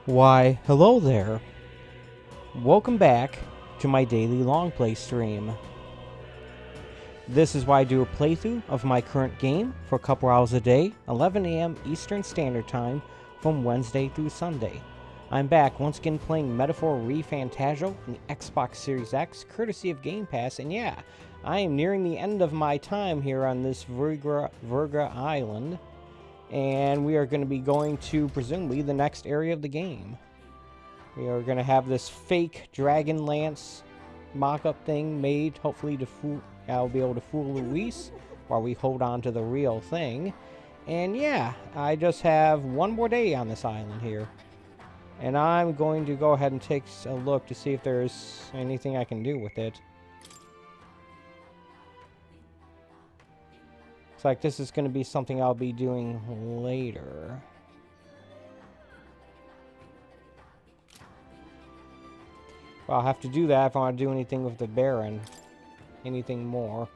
Why, hello there. Welcome back to my daily long play stream. This is why I do a playthrough of my current game for a couple hours a day, 11 a.m. Eastern Standard Time, from Wednesday through Sunday. I'm back once again playing Metaphor ReFantazio on the Xbox Series X, courtesy of Game Pass, and yeah, I am nearing the end of my time here on this Verga Island, and we are going to be going to, presumably, the next area of the game. We are going to have this fake Dragon Lance mock-up thing made, hopefully to fool, I'll be able to fool Luis while we hold on to the real thing. And yeah, I just have one more day on this island here. And I'm going to go ahead and take a look to see if there's anything I can do with it. Looks like this is going to be something I'll be doing later. Well, I'll have to do that if I want to do anything with the Baron. Anything more.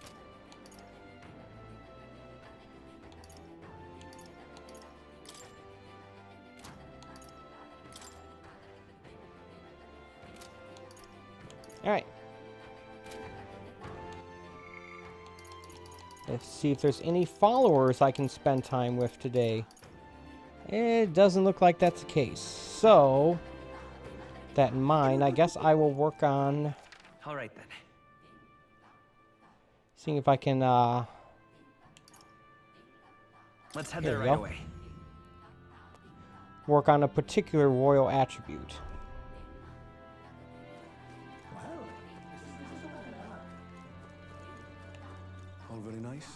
Alright. Let's see if there's any followers I can spend time with today. It doesn't look like that's the case. So, that in mind, I guess I will work on... Alright then. Seeing if I can, Let's head there right away. Work on a particular royal attribute. All very nice.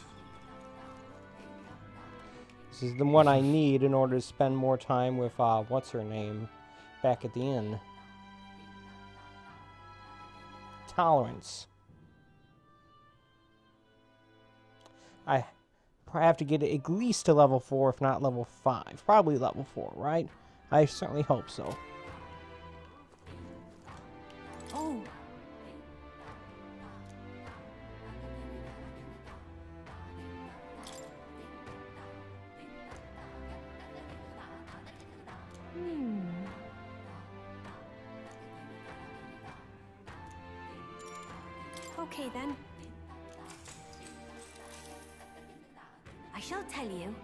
This is the one I need in order to spend more time with, what's her name, back at the inn. Tolerance. I have to get it at least to level 4, if not level 5. Probably level 4, right? I certainly hope so. Oh. Okay then. I shall tell you.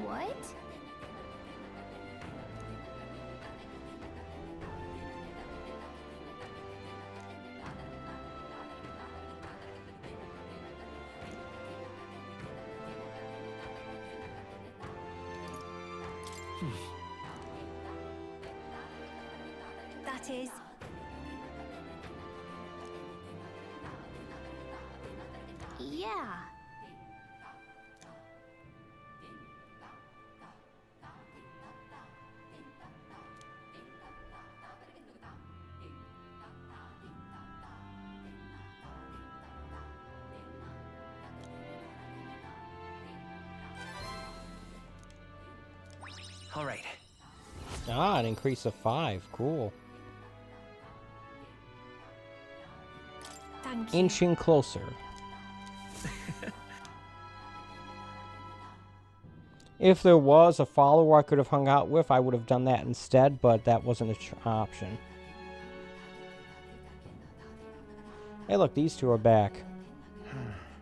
What? That is. Yeah. Alright. Ah, an increase of 5. Cool. Thank you. Inching closer. If there was a follower I could have hung out with, I would have done that instead, but that wasn't an option. Hey look, these two are back.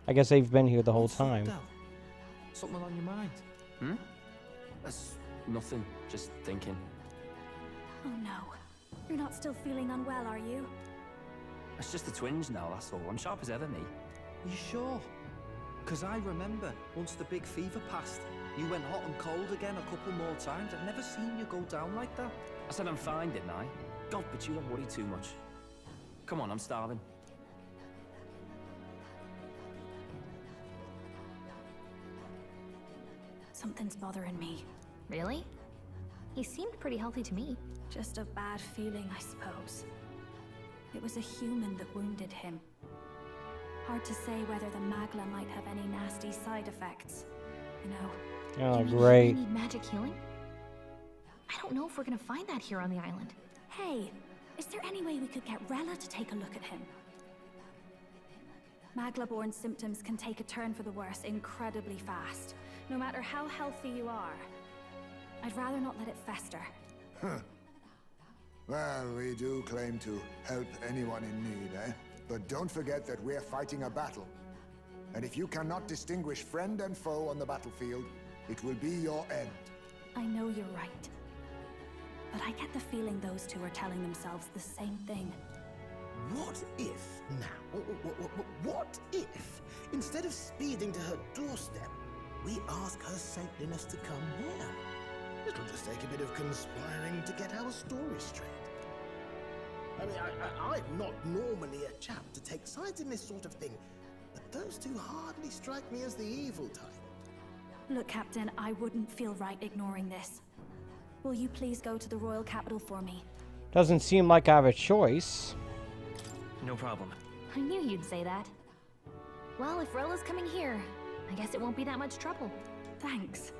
I guess they've been here the whole time. Something on your mind? Hmm? That's nothing. Just thinking. Oh no. You're not still feeling unwell, are you? It's just the twinge now, that's all. I'm sharp as ever, me. You sure? Because I remember, once the big fever passed, you went hot and cold again a couple more times. I've never seen you go down like that. I said I'm fine, didn't I? God, but you don't worry too much. Come on, I'm starving. Something's bothering me. Really? He seemed pretty healthy to me. Just a bad feeling, I suppose. It was a human that wounded him. Hard to say whether the magla might have any nasty side effects. You know. Oh, You mean great. we need magic healing? I don't know if we're gonna find that here on the island. Hey, is there any way we could get Rella to take a look at him? Magla-born symptoms can take a turn for the worse incredibly fast, no matter how healthy you are. I'd rather not let it fester. Huh. Well, we do claim to help anyone in need, eh? But don't forget that we're fighting a battle. And if you cannot distinguish friend and foe on the battlefield, it will be your end. I know you're right. But I get the feeling those two are telling themselves the same thing. What if now? What if, instead of speeding to her doorstep, we ask her saintliness to come here? It'll just take a bit of conspiring to get our story straight. I mean, I'm not normally a chap to take sides in this sort of thing, but those two hardly strike me as the evil type. Look, Captain, I wouldn't feel right ignoring this. Will you please go to the royal capital for me? Doesn't seem like I have a choice. No problem. I knew you'd say that. Well, if Rella's coming here, I guess it won't be that much trouble. Thanks.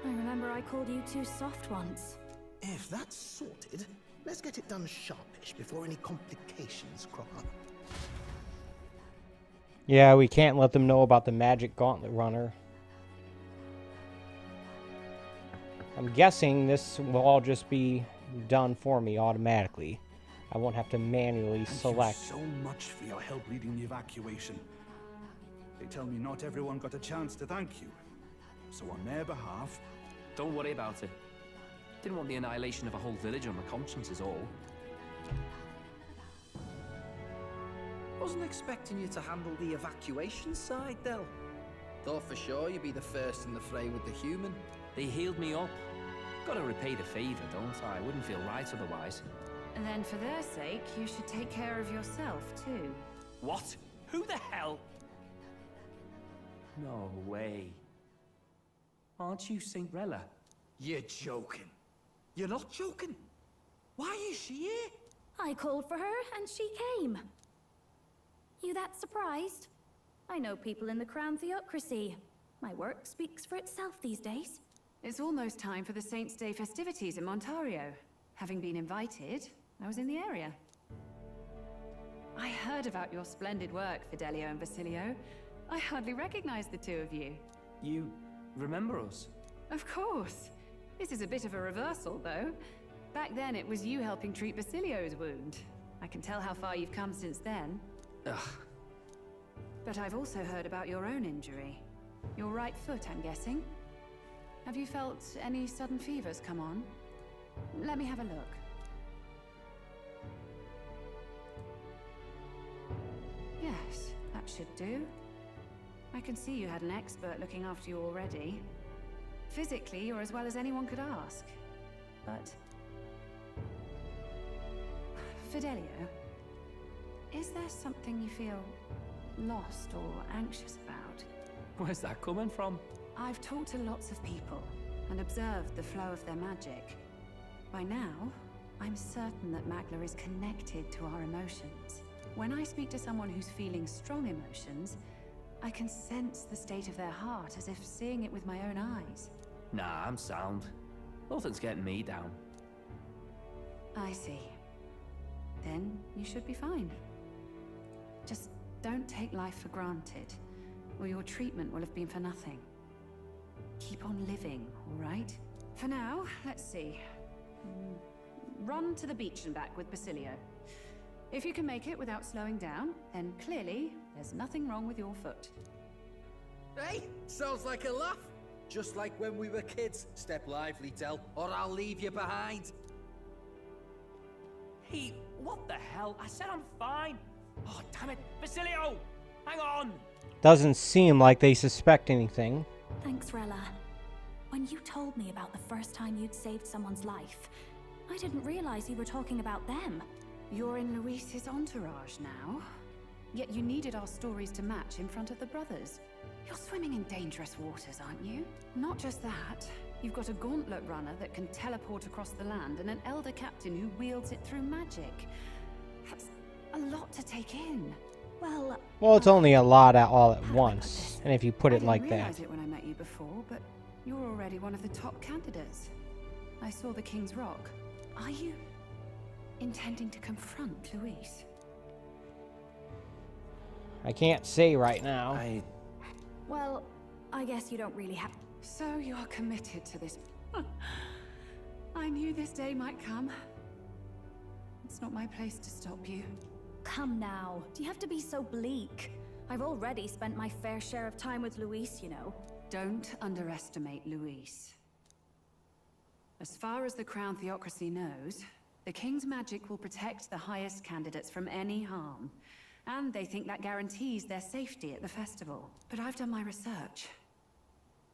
I remember I called you too soft once. If that's sorted, let's get it done sharpish before any complications crop up. Yeah, we can't let them know about the magic gauntlet runner. I'm guessing this will all just be done for me automatically. I won't have to manually select. Thank you so much for your help leading the evacuation. They tell me not everyone got a chance to thank you. So on their behalf... Don't worry about it. Didn't want the annihilation of a whole village on my conscience is all. Wasn't expecting you to handle the evacuation side, Del. Thought for sure you'd be the first in the fray with the human. They healed me up. Gotta repay the favor, don't I? Wouldn't feel right otherwise. And then for their sake, you should take care of yourself, too. What? Who the hell? No way. Aren't you Saint Rella? You're joking. You're not joking. Why is she here? I called for her and she came. You that surprised? I know people in the Crown Theocracy. My work speaks for itself these days. It's almost time for the Saints' Day festivities in Montario. Having been invited, I was in the area. I heard about your splendid work, Fidelio and Basilio. I hardly recognized the two of you. You remember us? Of course. This is a bit of a reversal, though. Back then, it was you helping treat Basilio's wound. I can tell how far you've come since then. Ugh. But I've also heard about your own injury. Your right foot, I'm guessing. Have you felt any sudden fevers come on? Let me have a look. Yes, that should do. I can see you had an expert looking after you already. Physically, you're as well as anyone could ask. But... Fidelio, is there something you feel lost or anxious about? Where's that coming from? I've talked to lots of people and observed the flow of their magic. By now, I'm certain that Magla is connected to our emotions. When I speak to someone who's feeling strong emotions, I can sense the state of their heart as if seeing it with my own eyes. Nah, I'm sound. Nothing's getting me down. I see. Then you should be fine. Just don't take life for granted, or your treatment will have been for nothing. Keep on living, all right? For now, let's see. Run to the beach and back with Basilio. If you can make it without slowing down, then clearly there's nothing wrong with your foot. Hey, sounds like a laugh. Just like when we were kids. Step lively, Del, or I'll leave you behind. Hey, what the hell? I said I'm fine. Oh, damn it. Basilio! Hang on! Doesn't seem like they suspect anything. Thanks, Rella. When you told me about the first time you'd saved someone's life, I didn't realize you were talking about them. You're in Luis's entourage now. Yet you needed our stories to match in front of the brothers. You're swimming in dangerous waters, aren't you? Not just that. You've got a gauntlet runner that can teleport across the land and an elder captain who wields it through magic. That's a lot to take in. Well, it's only a lot all at once, and if you put it like I didn't that. realize it when I met you before, but you're already one of the top candidates. I saw the King's Rock. Are you intending to confront Luis? I can't say right now. Well, I guess you don't really have... So you're committed to this. I knew this day might come. It's not my place to stop you. Come now. Do you have to be so bleak? I've already spent my fair share of time with Luis, you know. Don't underestimate Luis. As far as the Crown Theocracy knows, the King's magic will protect the highest candidates from any harm. And they think that guarantees their safety at the festival. But I've done my research.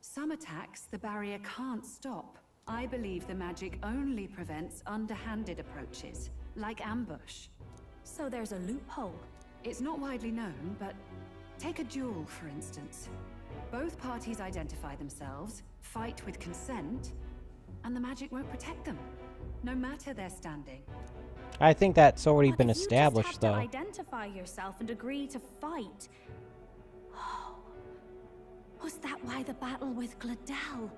Some attacks the barrier can't stop. I believe the magic only prevents underhanded approaches, like ambush. So there's a loophole. It's not widely known, but take a duel, for instance. Both parties identify themselves, fight with consent, and the magic won't protect them, no matter their standing. I think that's already been But if established, you just though. have to identify yourself and agree to fight. Oh, was that why the battle with Gladel?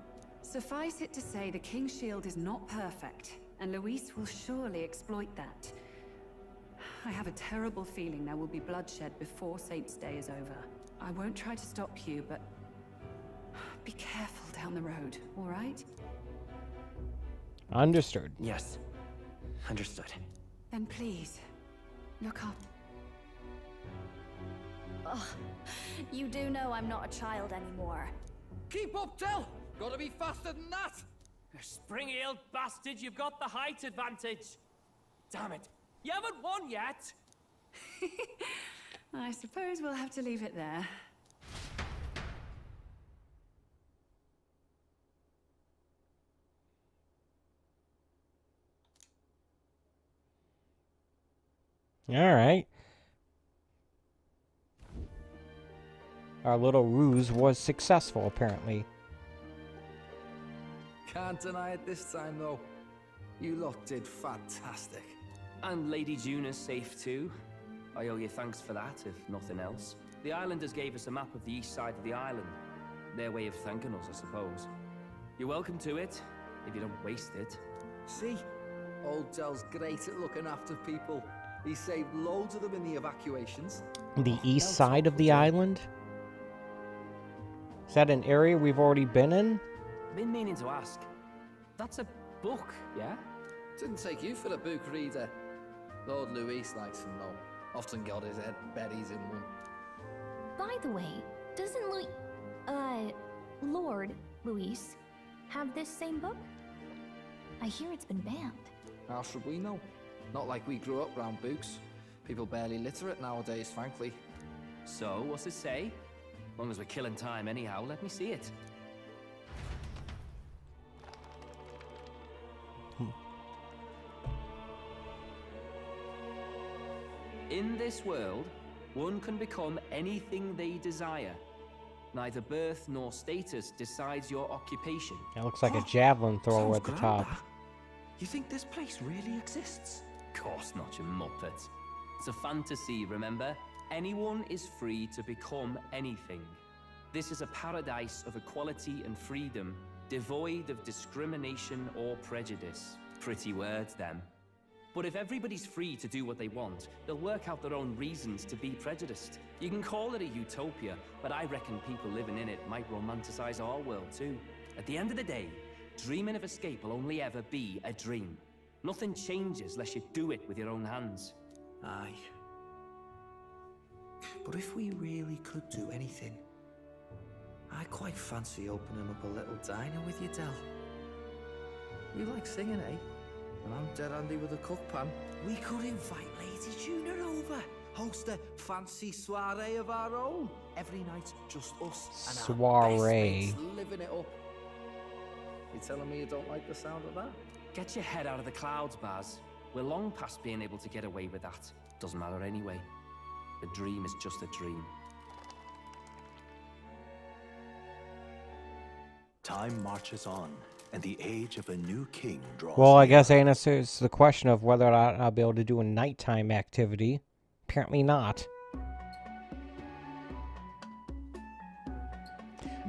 Suffice it to say, the King's shield is not perfect, and Luis will surely exploit that. I have a terrible feeling there will be bloodshed before Saint's Day is over. I won't try to stop you, but be careful down the road, all right? Understood. Yes. Understood. Then please, look up. Ugh, you do know I'm not a child anymore. Keep up, Del! Gotta be faster than that! You spring-heeled bastard, you've got the height advantage. Damn it. You haven't won yet. I suppose we'll have to leave it there. All right. Our little ruse was successful, apparently. Can't deny it this time, though. You lot did fantastic. And Lady Juna's safe too. I owe you thanks for that, if nothing else. The islanders gave us a map of the east side of the island. Their way of thanking us, I suppose. You're welcome to it, if you don't waste it. See? Old Del's great at looking after people. He saved loads of them in the evacuations. The east side of the island? Is that an area we've already been in? Been meaning to ask. That's a book, yeah? Didn't take you for the book reader. Lord Luis likes them, though. Often got his head buried in one. By the way, doesn't Lord Luis have this same book? I hear it's been banned. How should we know? Not like we grew up round books. People barely literate nowadays, frankly. So, what's it say? As long as we're killing time anyhow, let me see it. In this world, one can become anything they desire. Neither birth nor status decides your occupation. That looks like a javelin thrower at the top. You think this place really exists? Of course not, you muppet. It's a fantasy, remember? Anyone is free to become anything. This is a paradise of equality and freedom, devoid of discrimination or prejudice. Pretty words, them. But if everybody's free to do what they want, they'll work out their own reasons to be prejudiced. You can call it a utopia, but I reckon people living in it might romanticize our world too. At the end of the day, dreaming of escape will only ever be a dream. Nothing changes unless you do it with your own hands. Aye. But if we really could do anything, I quite fancy opening up a little diner with you, Del. You like singing, eh? And I'm dead handy with a cook pan. We could invite Lady Juna over. Host a fancy soiree of our own. Every night, just us and Soiree. our best mates living it up. You telling me you don't like the sound of that? Get your head out of the clouds, Baz. We're long past being able to get away with that. Doesn't matter anyway. The dream is just a dream. Time marches on, and the age of a new king draws Well, I near. guess that answers the question of whether or not I'll be able to do a nighttime activity. Apparently not.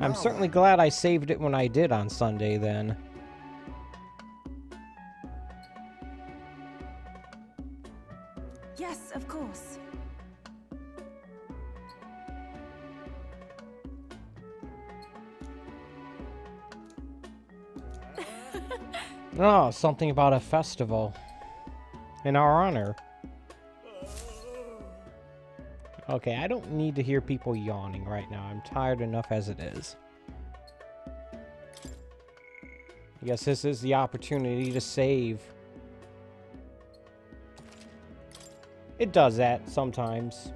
I'm certainly glad I saved it when I did on Sunday, then. Yes, of course. Oh, something about a festival in our honor. Okay, I don't need to hear people yawning right now. I'm tired enough as it is. I guess this is the opportunity to save. It does that sometimes.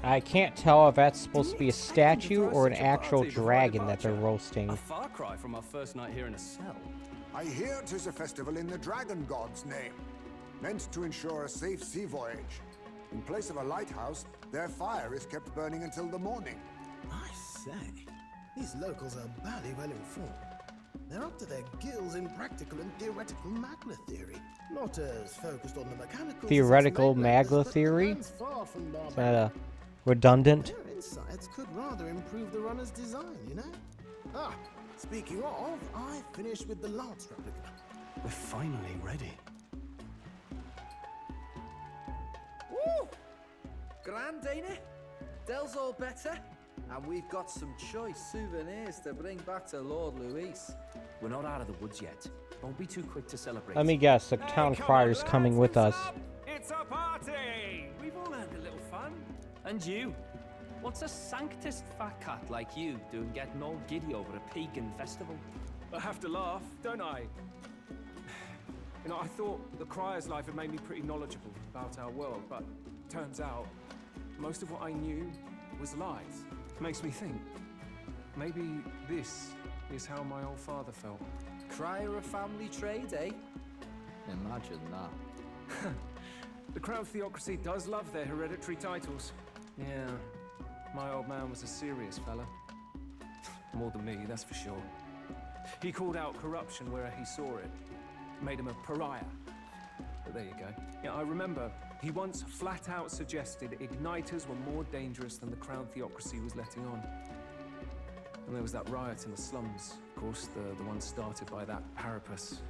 I can't tell if that's supposed to be a statue or an actual dragon that they're roasting. A far cry from our first night here in a cell. I hear 'tis a festival in the dragon god's name, meant to ensure a safe sea voyage. In place of a lighthouse, their fire is kept burning until the morning. I say, these locals are bally well informed. They're up to their gills in practical and theoretical Magla theory. Not as focused on the mechanical... Theoretical Magla theory? Is that redundant? Their insights could rather improve the runner's design, you know? Ah, speaking of, I finished with the lance replica. We're finally ready. Woo! Grand, ain't it? Dell's all better. And we've got some choice souvenirs to bring back to Lord Luis. We're not out of the woods yet. Don't be too quick to celebrate. Let me guess, the town crier's coming with us. It's a party! We've all had a little fun. And you? What's a sanctist fat cat like you doing getting all giddy over a pagan festival? I have to laugh, don't I? You know, I thought the crier's life had made me pretty knowledgeable about our world, but turns out most of what I knew was lies. Makes me think, maybe this is how my old father felt. Crier of family trade, eh? Imagine that. The Crown Theocracy does love their hereditary titles. Yeah, my old man was a serious fella. More than me, that's for sure. He called out corruption where he saw it. Made him a pariah. But there you go. Yeah, I remember he once flat out suggested igniters were more dangerous than the Crown Theocracy was letting on. And there was that riot in the slums, of course, the one started by that Parapus.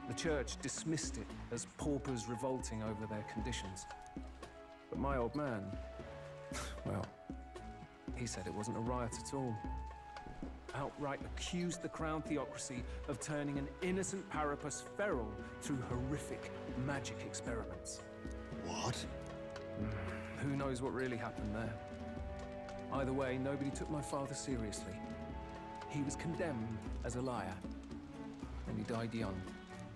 The church dismissed it as paupers revolting over their conditions. But my old man, well, he said it wasn't a riot at all. Outright accused the Crown Theocracy of turning an innocent Parapus feral through horrific magic experiments. What? Who knows what really happened there? Either way, nobody took my father seriously. He was condemned as a liar. And he died young.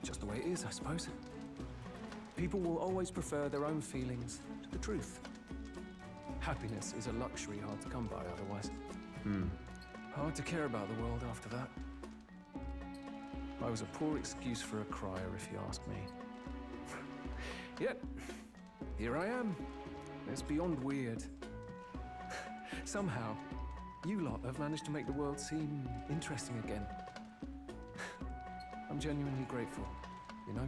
Just the way it is, I suppose. People will always prefer their own feelings to the truth. Happiness is a luxury hard to come by otherwise. Hard to care about the world after that. I was a poor excuse for a crier, if you ask me. Yet, here I am. It's beyond weird. Somehow, you lot have managed to make the world seem interesting again. I'm genuinely grateful, you know?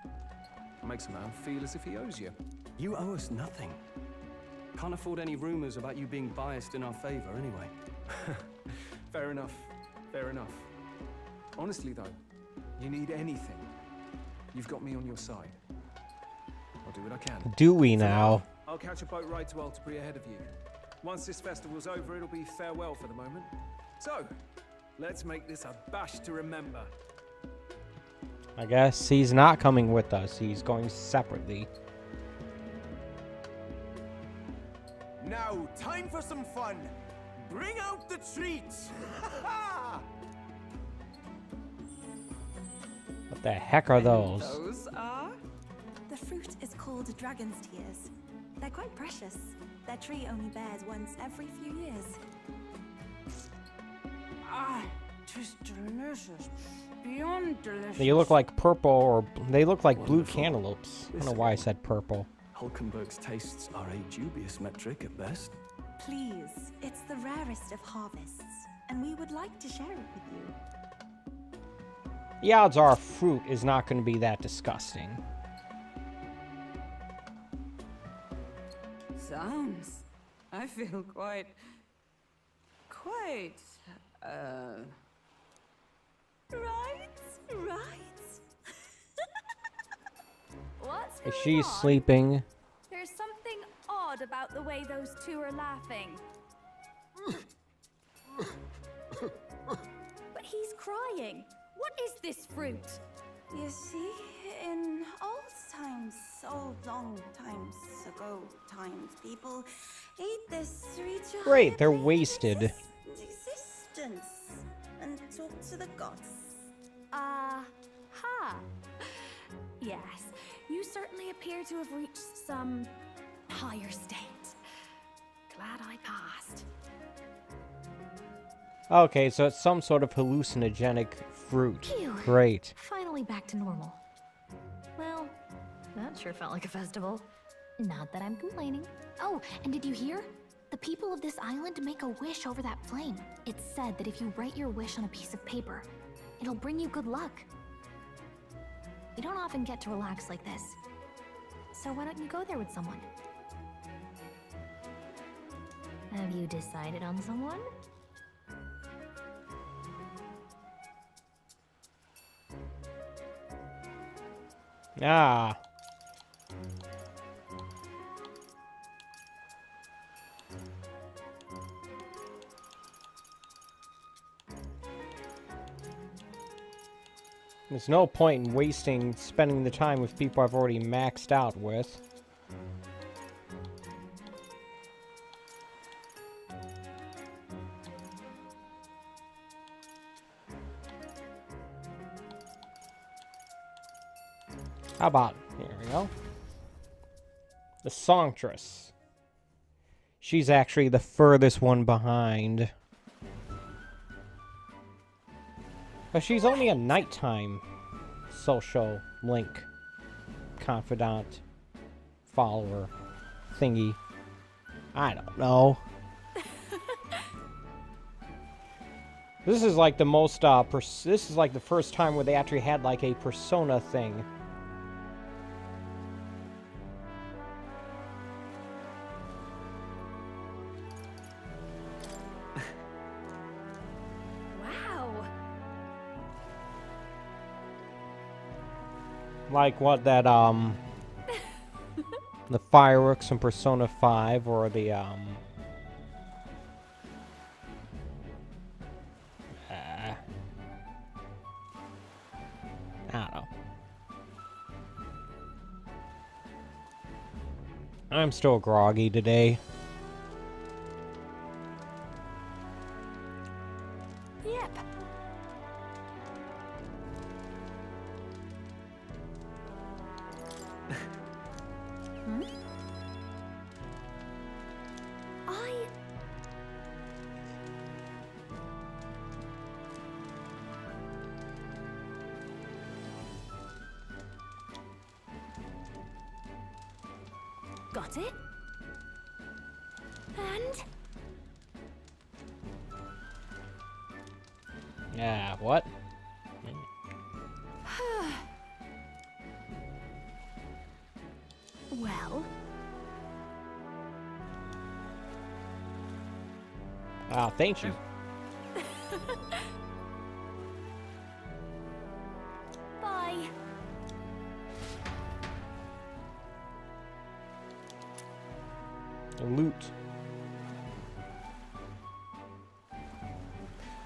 It makes a man feel as if he owes you. You owe us nothing. Can't afford any rumors about you being biased in our favor, anyway. Fair enough. Fair enough. Honestly, though, you need anything, you've got me on your side. I'll do what I can. Do we now? I'll catch a boat ride to Altabury ahead of you. Once this festival's over, it'll be farewell for the moment. So, let's make this a bash to remember. I guess he's not coming with us. He's going separately. Now, time for some fun. Bring out the treats! What the heck are those? Those are? The fruit is called dragon's tears. They're quite precious. Their tree only bears once every few years. Ah, tis delicious. Beyond delicious. They look like purple, or they look like blue cantaloupes. I don't know why I said purple. Hulkenberg's tastes are a dubious metric at best. Please, it's the rarest of harvests, and we would like to share it with you. The odds are fruit is not going to be that disgusting. Sounds. I feel quite... Right? Right. What's Is going she on? sleeping? There's something odd about the way those two are laughing. But he's crying. What is this fruit? You see, in old times, so long times ago times, people ate this to reach a Great, higher they're plane of wasted. existence and talk to the gods. Ha. Yes, you certainly appear to have reached some higher state. Glad I passed. Okay, so it's some sort of hallucinogenic fruit. Phew. Great. Finally back to normal. Well, that sure felt like a festival. Not that I'm complaining. Oh, and did you hear? The people of this island make a wish over that flame. It's said that if you write your wish on a piece of paper, it'll bring you good luck. You don't often get to relax like this. So why don't you go there with someone? Have you decided on someone? Ah. There's no point in spending the time with people I've already maxed out with. How about, here we go. The Songstress. She's actually the furthest one behind. But she's only a nighttime social link, confidant, follower, thingy. I don't know. This is like the most, this is like the first time where they actually had like a persona thing. Like what that, the fireworks in Persona 5, or the, I don't know. I'm still groggy today. Yep. Got it? And? Yeah, what? Well? Ah, thank you. Bye. Loot.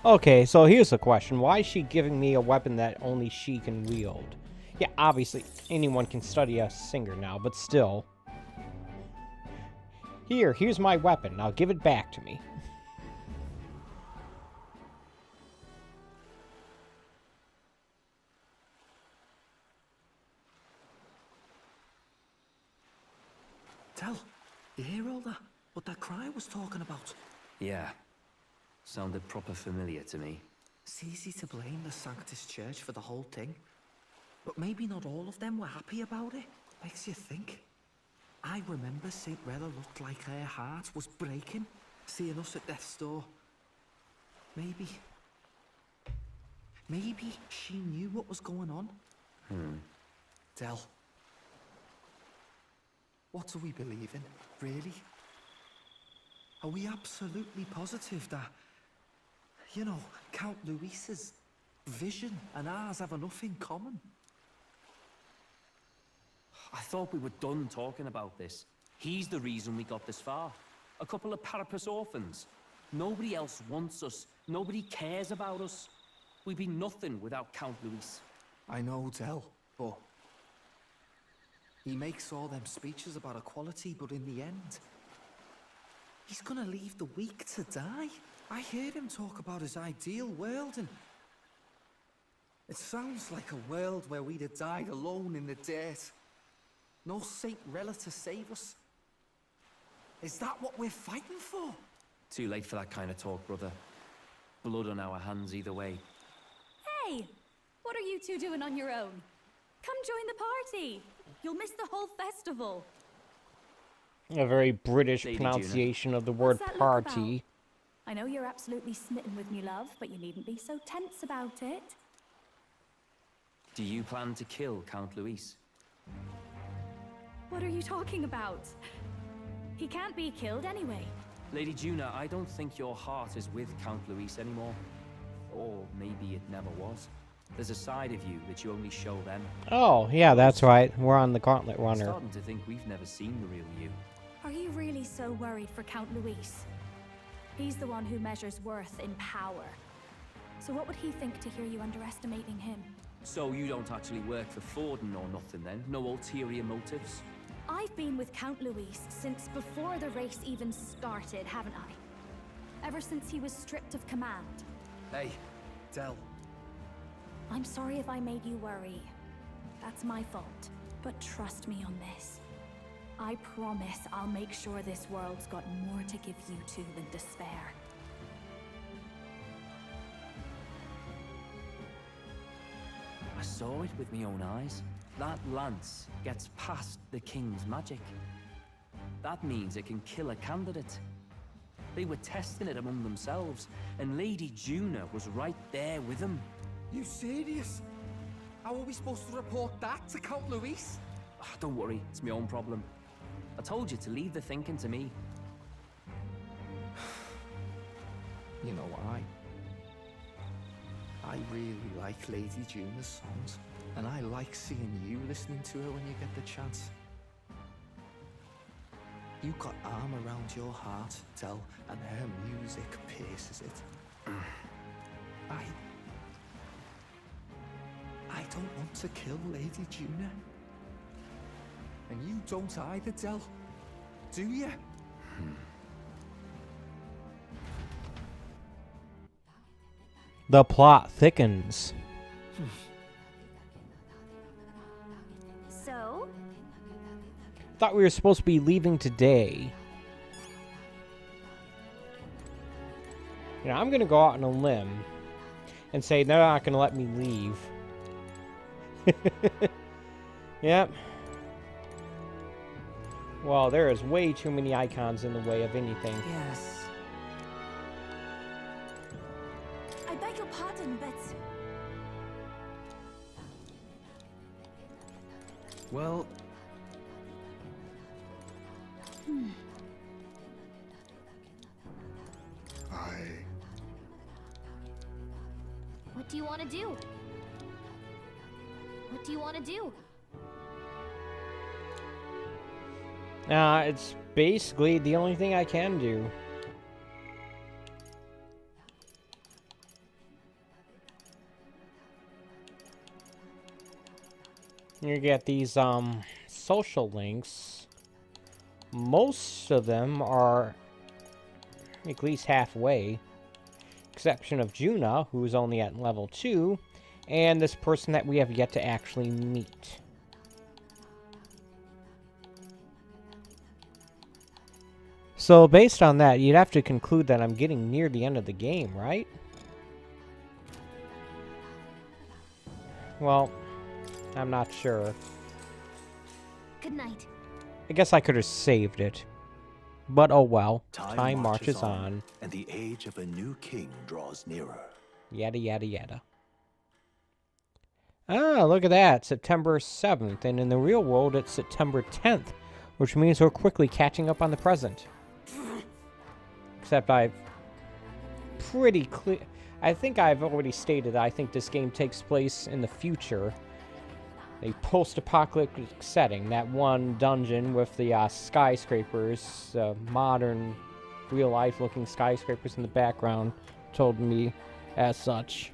Okay, so here's the question. Why is she giving me a weapon that only she can wield? Yeah, obviously, anyone can study a singer now, but still. Here's my weapon. Now give it back to me. Tell, you hear all that? What that cry was talking about? Yeah. Sounded proper familiar to me. It's easy to blame the Sanctus Church for the whole thing. But maybe not all of them were happy about it. Makes you think. I remember St. Rella looked like her heart was breaking, seeing us at death's door. Maybe she knew what was going on. Del, what do we believe in, really? Are we absolutely positive that, you know, Count Luis is vision and ours have enough in common. I thought we were done talking about this. He's the reason we got this far. A couple of Parapus orphans. Nobody else wants us. Nobody cares about us. We'd be nothing without Count Luis. I know, Del, but he makes all them speeches about equality, but in the end, he's gonna leave the weak to die. I heard him talk about his ideal world, and it sounds like a world where we'd have died alone in the dirt. No Saint Rella to save us. Is that what we're fighting for? Too late for that kind of talk, brother. Blood on our hands either way. Hey! What are you two doing on your own? Come join the party! You'll miss the whole festival. A very British Lady pronunciation Juna. of the word What's that look party. I know you're absolutely smitten with me, love, but you needn't be so tense about it. Do you plan to kill Count Luis? What are you talking about? He can't be killed anyway. Lady Juna, I don't think your heart is with Count Luis anymore. Or maybe it never was. There's a side of you that you only show them. Oh, yeah, that's right. We're on the Gauntlet I'm Runner. starting to think we've never seen the real you. Are you really so worried for Count Luis? He's the one who measures worth in power. So what would he think to hear you underestimating him? So you don't actually work for Forden or nothing then? No ulterior motives? I've been with Count Luis since before the race even started, haven't I? Ever since he was stripped of command. Hey, Del. I'm sorry if I made you worry. That's my fault. But trust me on this. I promise I'll make sure this world's got more to give you two than despair. I saw it with my own eyes. That lance gets past the king's magic. That means it can kill a candidate. They were testing it among themselves, and Lady Juna was right there with them. You serious? How are we supposed to report that to Count Luis? Don't worry, it's my own problem. I told you to leave the thinking to me. You know why? I really like Lady Juna's songs, and I like seeing you listening to her when you get the chance. You got arm around your heart, Del, and her music pierces it. I don't want to kill Lady Juna. And you don't either, Del. Do you? The plot thickens. So? Thought we were supposed to be leaving today. You know, I'm gonna go out on a limb and say they're not gonna let me leave. Yep. Well, there is way too many icons in the way of anything. Yes. I beg your pardon, but... Well... What do you want to do? What do you want to do? It's basically the only thing I can do. You get these social links. Most of them are at least halfway. Exception of Juna, who's only at level 2, and this person that we have yet to actually meet. So based on that, you'd have to conclude that I'm getting near the end of the game, right? Well, I'm not sure. Good night. I guess I could have saved it. But oh well. Time marches on. And the age of a new king draws nearer. Yada yada yada. Ah, look at that. September 7th. And in the real world, it's September 10th. Which means we're quickly catching up on the present. Except I've pretty clear... I think I've already stated that I think this game takes place in the future. A post-apocalyptic setting. That one dungeon with the skyscrapers, modern, real-life looking skyscrapers in the background, told me as such.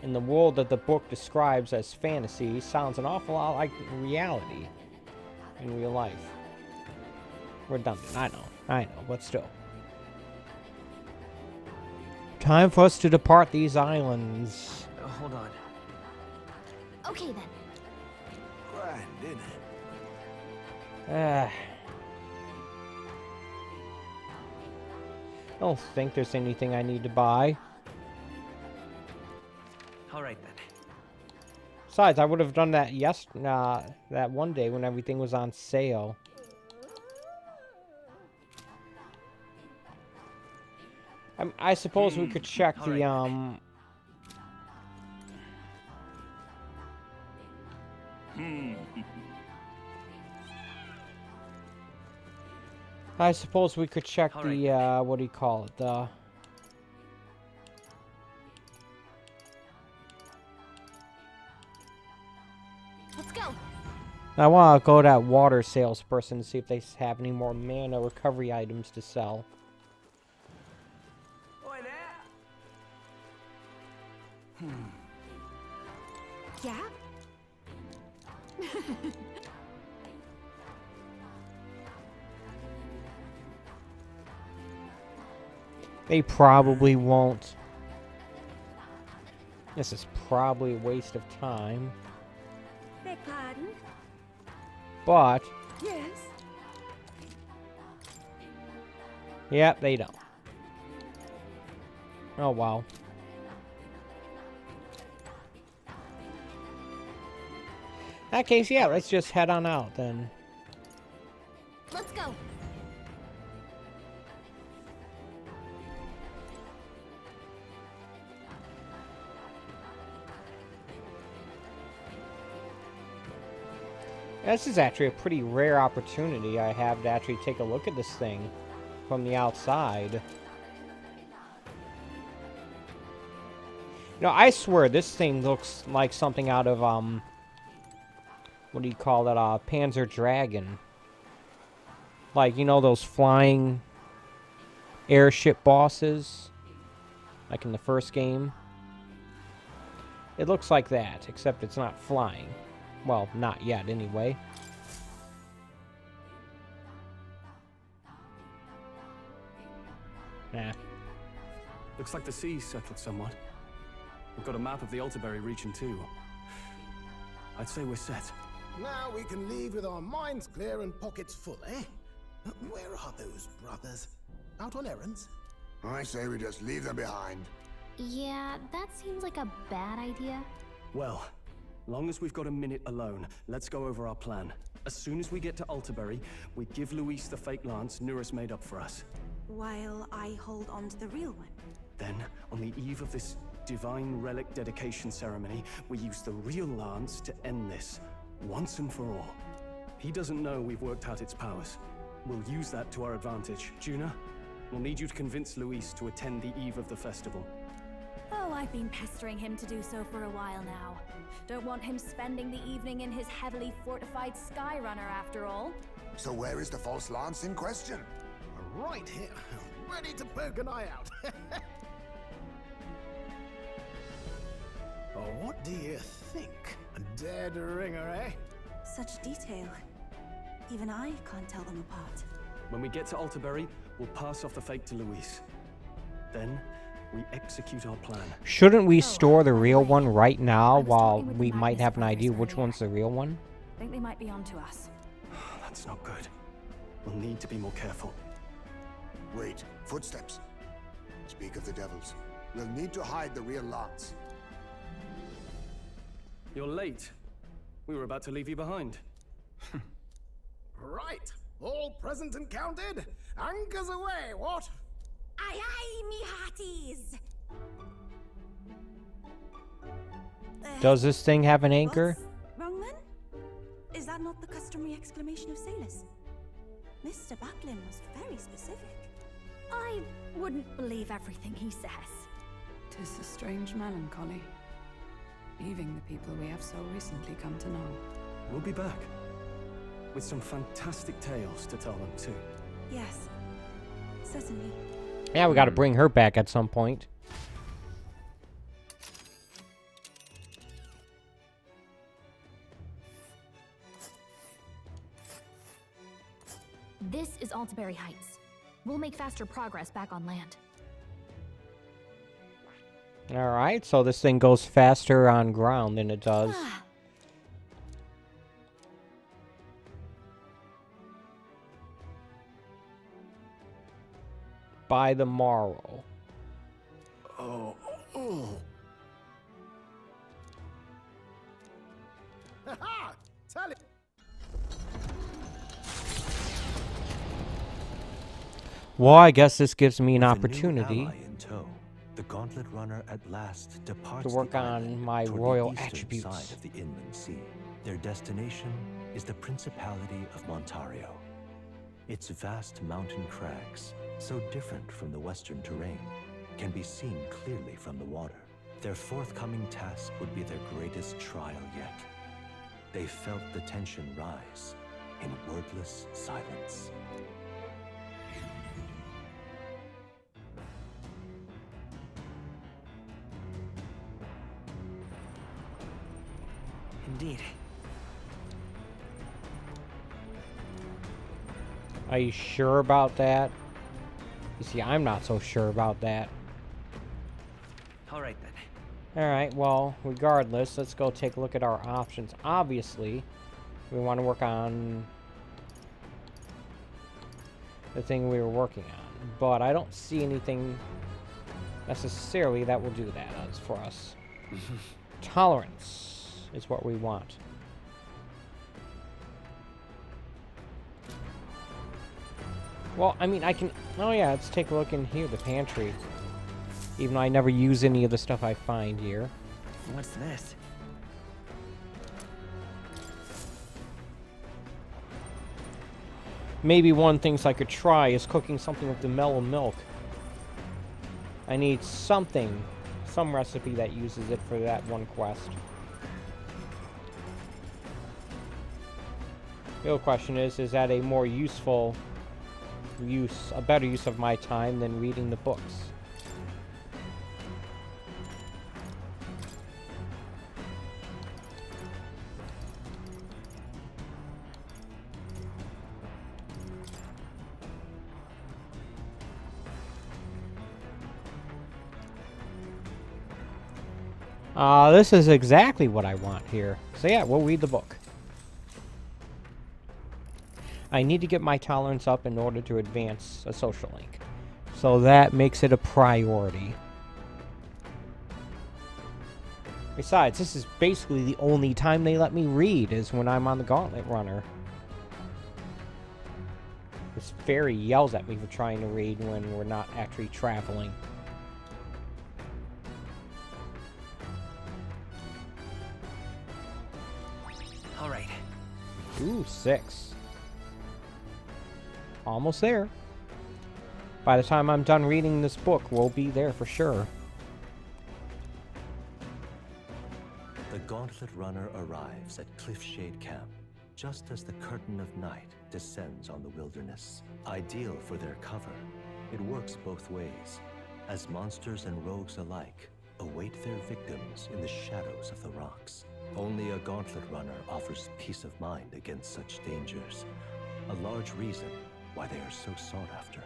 In the world that the book describes as fantasy, sounds an awful lot like reality in real life. Redundant, I know, but still. Time for us to depart these islands. Hold on. Okay then. Grand, isn't it? I don't think there's anything I need to buy. All right then. Besides, I would have done that that one day when everything was on sale. I suppose we could check the I suppose we could check the what do you call it? Let's go. I want to go to that water salesperson to see if they have any more mana recovery items to sell. Oi there! Yeah? They probably won't. This is probably a waste of time. Beg pardon? But, Yes. yep, they don't. Oh, wow. In that case, yeah, let's just head on out then. Let's go. This is actually a pretty rare opportunity I have to actually take a look at this thing from the outside. You know, I swear this thing looks like something out of, what do you call that, Panzer Dragon. Like, you know, those flying airship bosses? Like in the first game? It looks like that, except it's not flying. Well, not yet, anyway. Nah. Looks like the sea's settled somewhat. We've got a map of the Altaberry region too. I'd say we're set. Now we can leave with our minds clear and pockets full, eh? Where are those brothers? Out on errands? I say we just leave them behind. Yeah, that seems like a bad idea. Well, long as we've got a minute alone, let's go over our plan. As soon as we get to Altaberry, we give Luis the fake lance Nuris made up for us. While I hold on to the real one. Then, on the eve of this divine relic dedication ceremony, we use the real lance to end this, once and for all. He doesn't know we've worked out its powers. We'll use that to our advantage. Juna, we'll need you to convince Luis to attend the eve of the festival. Oh, I've been pestering him to do so for a while now. Don't want him spending the evening in his heavily fortified Skyrunner after all. So where is the false lance in question? Right here, ready to poke an eye out. Oh, what do you think? A dead ringer, eh? Such detail. Even I can't tell them apart. When we get to Altaberry, we'll pass off the fake to Luis. Then, we execute our plan. Shouldn't we store the real one right now while we might have an idea which one's the real one? Think they might be onto us. That's not good. We'll need to be more careful. Wait, footsteps. Speak of the devils. We'll need to hide the real lance. You're late. We were about to leave you behind. Right, all present and counted? Anchors away, what? Aye aye, me hearties! Does this thing have an anchor? Wrong then? Is that not the customary exclamation of sailors? Mr. Buckland was very specific. I wouldn't believe everything he says. 'Tis a strange melancholy, leaving the people we have so recently come to know. We'll be back. With some fantastic tales to tell them, too. Yes, certainly. Yeah, we gotta bring her back at some point. This is Altaberry Heights. We'll make faster progress back on land. Alright, so this thing goes faster on ground than it does. By the morrow. Oh. Ha-ha! Tell it! Well, I guess this gives me an With a new opportunity ally in tow, the Gauntlet Runner at last departs to work the on island my toward royal the eastern attributes. side of the inland sea. Their destination is the Principality of Montario. Its vast mountain crags, so different from the western terrain, can be seen clearly from the water. Their forthcoming task would be their greatest trial yet. They felt the tension rise in wordless silence. Indeed. Are you sure about that? You see, I'm not so sure about that. All right, then. Alright, well, regardless, let's go take a look at our options. Obviously, we want to work on the thing we were working on. But I don't see anything necessarily that will do that as for us. Tolerance is what we want. Well, I mean, I can... Oh, yeah, let's take a look in here, the pantry. Even though I never use any of the stuff I find here. What's this? Maybe one thing I could try is cooking something with the mellow milk. I need something, some recipe that uses it for that one quest. The real question is that a more useful use, a better use of my time than reading the books? This is exactly what I want here. So yeah, we'll read the book. I need to get my tolerance up in order to advance a social link. So that makes it a priority. Besides, this is basically the only time they let me read is when I'm on the Gauntlet Runner. This fairy yells at me for trying to read when we're not actually traveling. All right. Ooh, 6. Almost there. By the time I'm done reading this book, we'll be there for sure. The Gauntlet Runner arrives at Cliffshade Camp, just as the curtain of night descends on the wilderness. Ideal for their cover, it works both ways, as monsters and rogues alike await their victims in the shadows of the rocks. Only a Gauntlet Runner offers peace of mind against such dangers, a large reason why they are so sought after.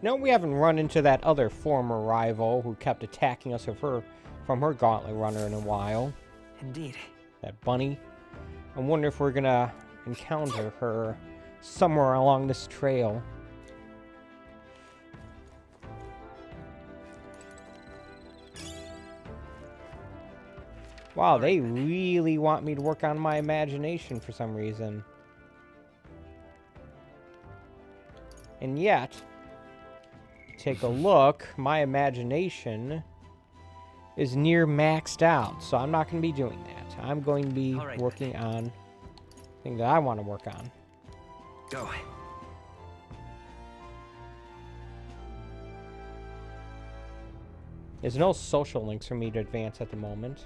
No, we haven't run into that other former rival who kept attacking us from her Gauntlet Runner in a while. Indeed. That bunny. I wonder if we're gonna encounter her somewhere along this trail. Wow, they really want me to work on my imagination for some reason. And yet, take a look, my imagination is near maxed out, so I'm not going to be doing that. I'm going to be All right, working on thing that I want to work on. Go. There's no social links for me to advance at the moment.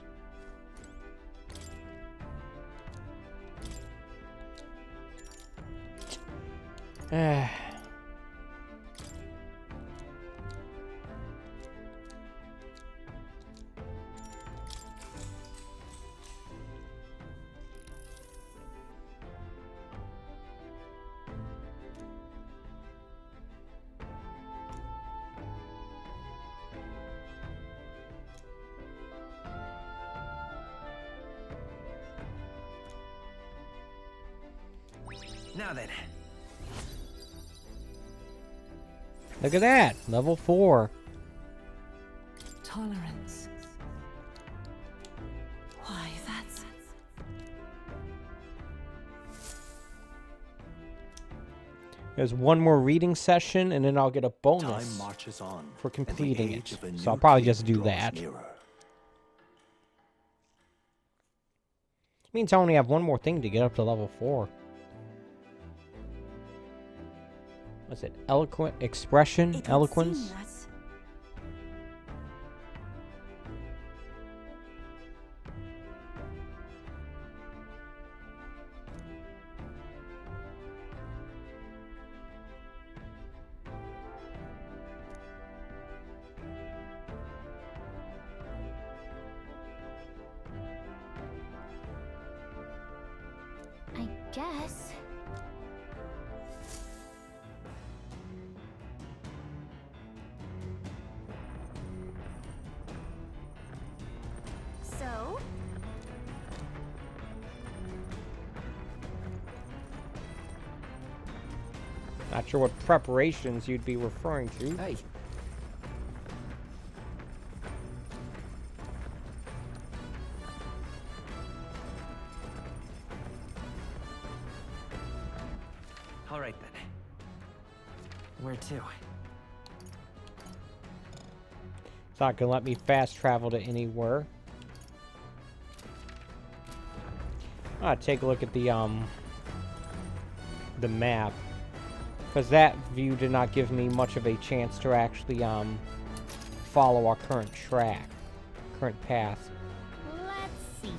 Now then. Look at that, level 4. Tolerance. Why, that's... There's one more reading session, and then I'll get a bonus Time marches on, for and the completing age it. of a So I'll new probably king just do draws that. nearer. Means I only have one more thing to get up to level 4. What's it? Eloquent expression? It would Eloquence? seem that I guess. So? Not sure what preparations you'd be referring to. Hey. All right then. Where to? It's not gonna let me fast travel to anywhere. I'll take a look at the map, because that view did not give me much of a chance to actually follow our current path. Let's see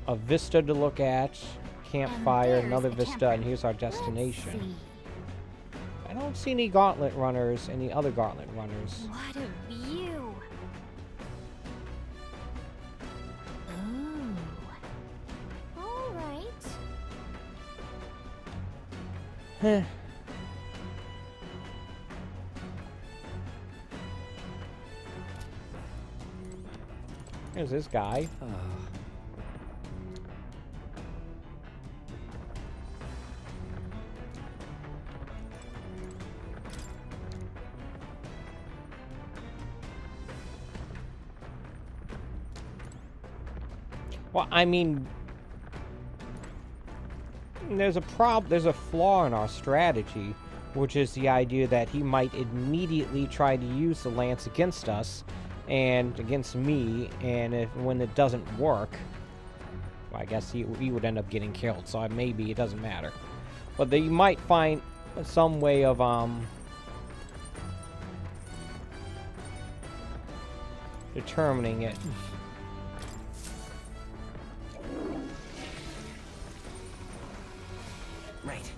A vista to look at, campfire, there's another the vista, campfire. and here's our Let's destination. see. I don't see any gauntlet runners, any other gauntlet runners. What a view! Ooh. All right. Heh. There's this guy. Well, I mean, there's a flaw in our strategy, which is the idea that he might immediately try to use the lance against us and against me, and when it doesn't work, well, I guess he would end up getting killed, so maybe it doesn't matter. But you might find some way of determining it. Right.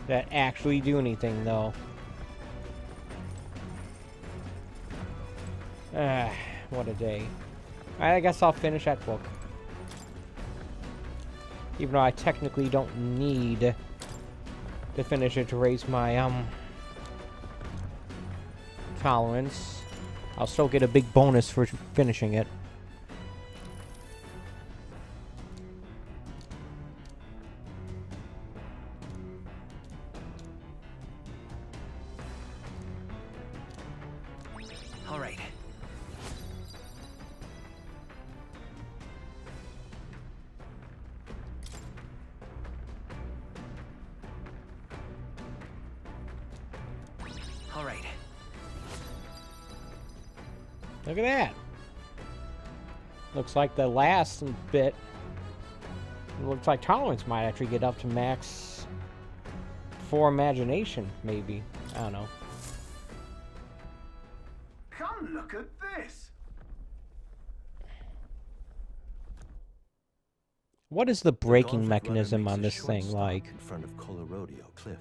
That actually do anything, though. What a day. Alright, I guess I'll finish that book. Even though I technically don't need to finish it to raise my, tolerance. I'll still get a big bonus for finishing it. All right. All right. Look at that. Looks like the last bit. It looks like tolerance might actually get up to max for imagination, maybe. I don't know. Come look at this. What is the braking mechanism on this thing In like? front of Colorodeo Cliff,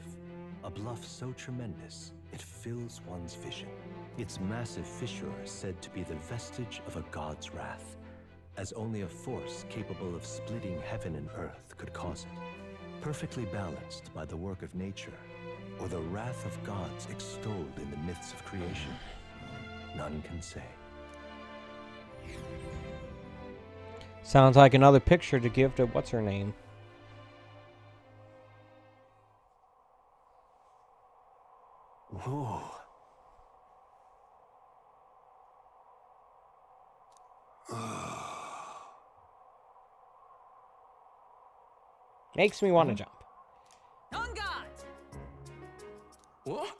a bluff so tremendous it fills one's vision. Its massive fissure is said to be the vestige of a god's wrath, as only a force capable of splitting heaven and earth could cause it. Perfectly balanced by the work of nature, or the wrath of gods extolled in the myths of creation, none can say. Sounds like another picture to give to what's her name. Whoa. Makes me want to jump. On guard! What?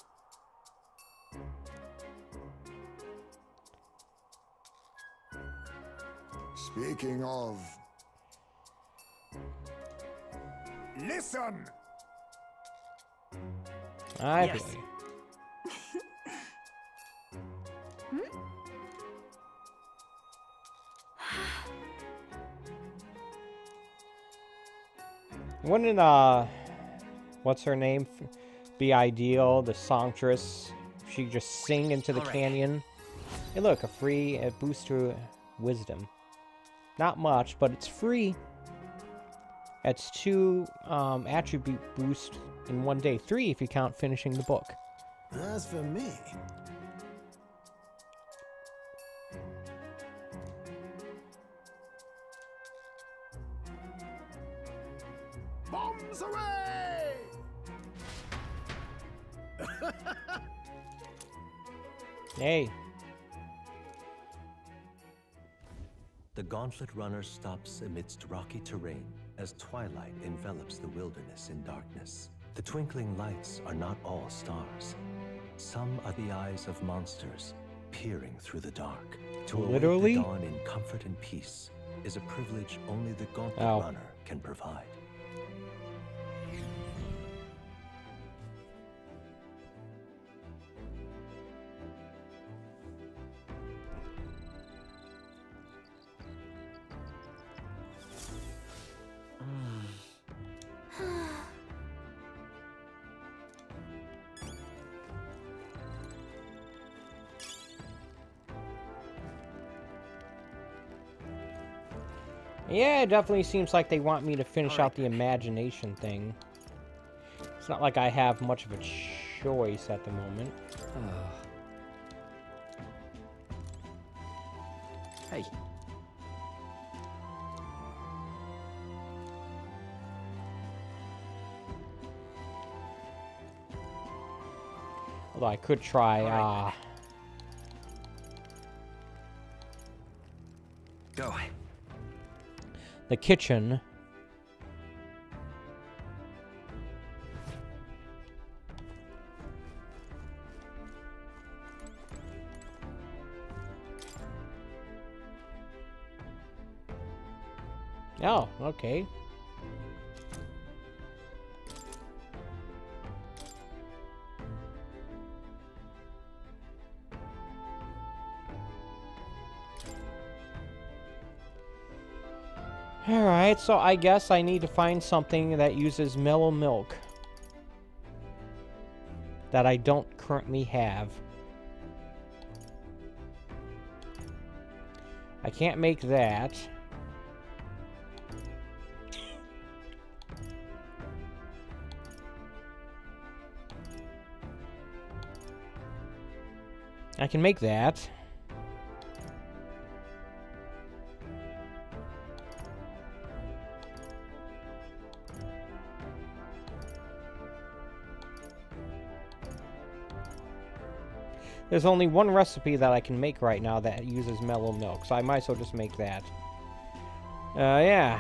Speaking of... Listen! I Yes. believe. Wouldn't what's her name be ideal? The songstress. She could just sing into the canyon. Hey, look, a boost to wisdom. Not much, but it's free. That's 2 attribute boost in 1 day. 3 if you count finishing the book. As for me, Bombs away! Hey. The Gauntlet Runner stops amidst rocky terrain as twilight envelops the wilderness in darkness. The twinkling lights are not all stars. Some are the eyes of monsters peering through the dark. To Literally? await the dawn in comfort and peace is a privilege only the Gauntlet Runner can provide. Yeah, it definitely seems like they want me to finish out the imagination thing. It's not like I have much of a choice at the moment. Hey. Although I could try, Go. the kitchen. Oh, okay. Alright, so I guess I need to find something that uses mellow milk that I don't currently have. I can't make that. I can make that. There's only one recipe that I can make right now that uses mellow milk, so I might as well just make that. Yeah.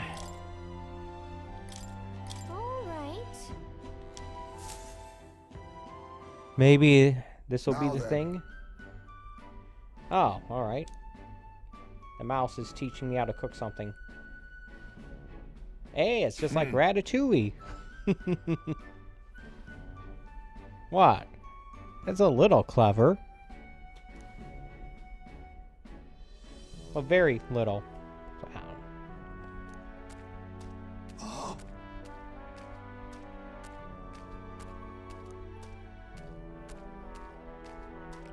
All right. Maybe This will be Now the then. thing? Oh, alright. The mouse is teaching me how to cook something. Hey, it's just like Ratatouille. What? That's a little clever. Well, very little.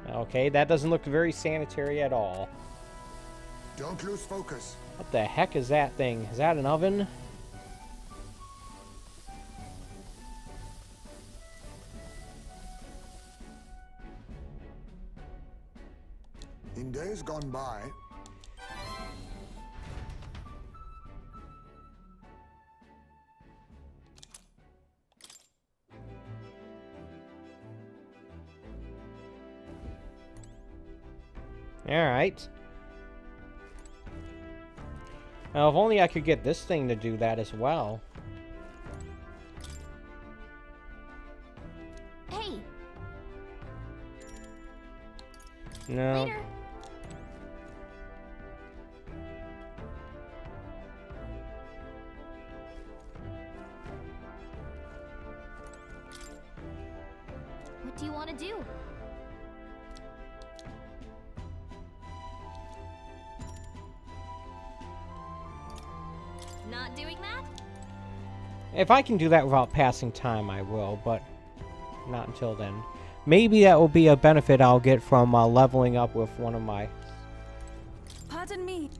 Okay, that doesn't look very sanitary at all. Don't lose focus. What the heck is that thing? Is that an oven? In days gone by, Alright. Now, if only I could get this thing to do that as well. Hey! No. Later. What do you want to do? Not doing that? If I can do that without passing time, I will, but not until then. Maybe that will be a benefit I'll get from leveling up with one of my... Pardon me.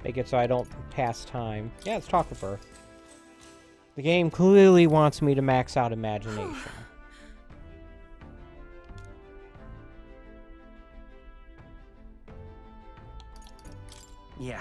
Make it so I don't pass time. Yeah, let's talk with her. The game clearly wants me to max out imagination. Yeah.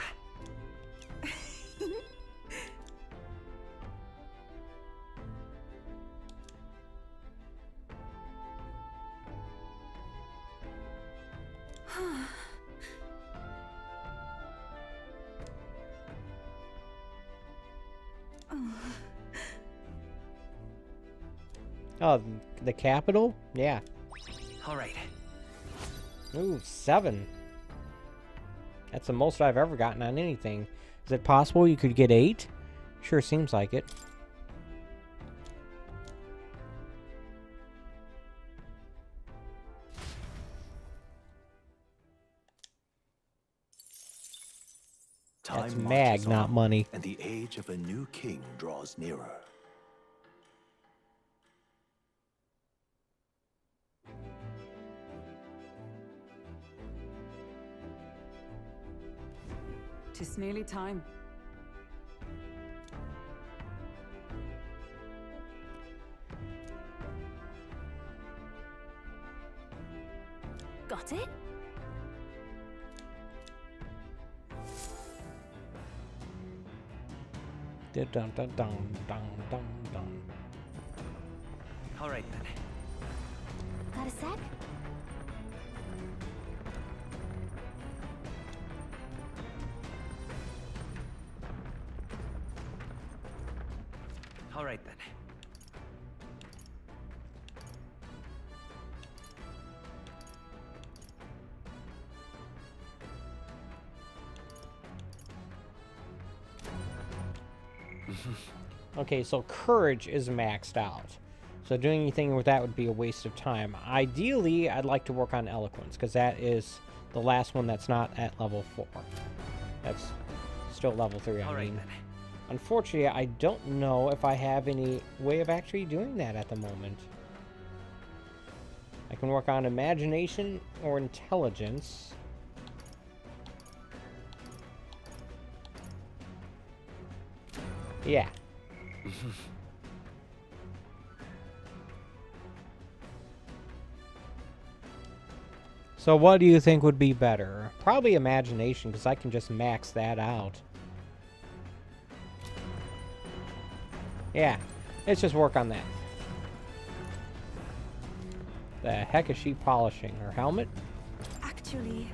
Oh, the capital? Yeah. All right. Ooh, 7. That's the most I've ever gotten on anything. Is it possible you could get 8? Sure seems like it. That's Time mag, marches not on, money. and the age of a new king draws nearer. Tis nearly time. Got it? Dun dun dun dun dun dun dun. All right then. Got a sec? All right then. Okay, so courage is maxed out. So doing anything with that would be a waste of time. Ideally, I'd like to work on eloquence, because that is the last one that's not at level 4. That's still level 3, I mean. Unfortunately, I don't know if I have any way of actually doing that at the moment. I can work on imagination or intelligence. Yeah. So what do you think would be better? Probably imagination, because I can just max that out. Yeah, let's just work on that. The heck is she polishing? Her helmet? Actually,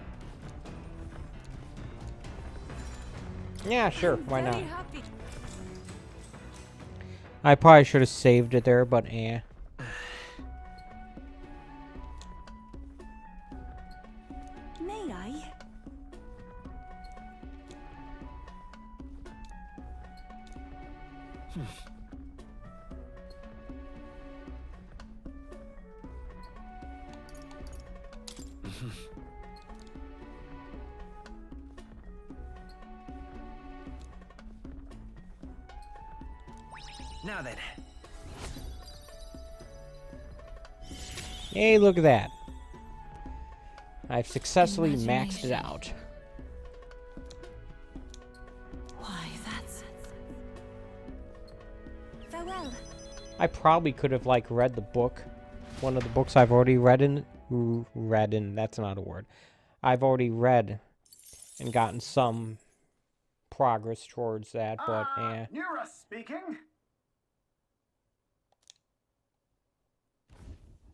Yeah, sure, why not? very happy. I probably should have saved it there, but eh. May I? Now then. Hey, look at that. I've successfully maxed it out. Why, that's... Farewell. I probably could have, like, read the book. One of the books I've already read in... that's not a word. I've already read and gotten some progress towards that, but, Nura speaking.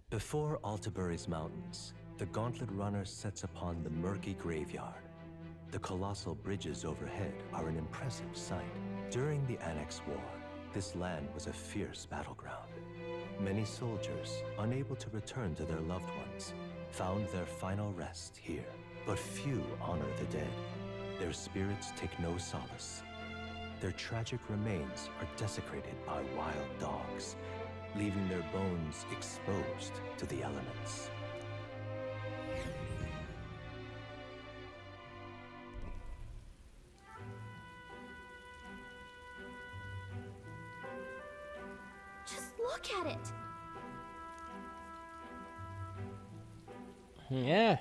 Before Altabury's mountains, the Gauntlet Runner sets upon the murky graveyard. The colossal bridges overhead are an impressive sight. During the Annex War, this land was a fierce battleground. Many soldiers, unable to return to their loved ones, found their final rest here. But few honor the dead. Their spirits take no solace. Their tragic remains are desecrated by wild dogs, leaving their bones exposed to the elements. Just look at it. yeah.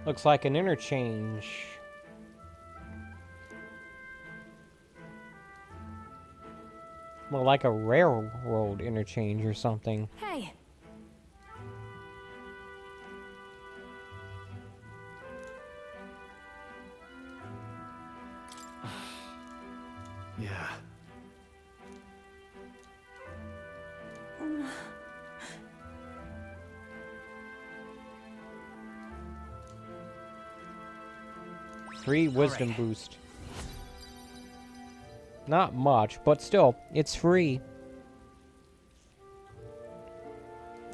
Looks like an interchange. More like a railroad interchange or something. Hey. Yeah. Free wisdom boost. Not much, but still, it's free.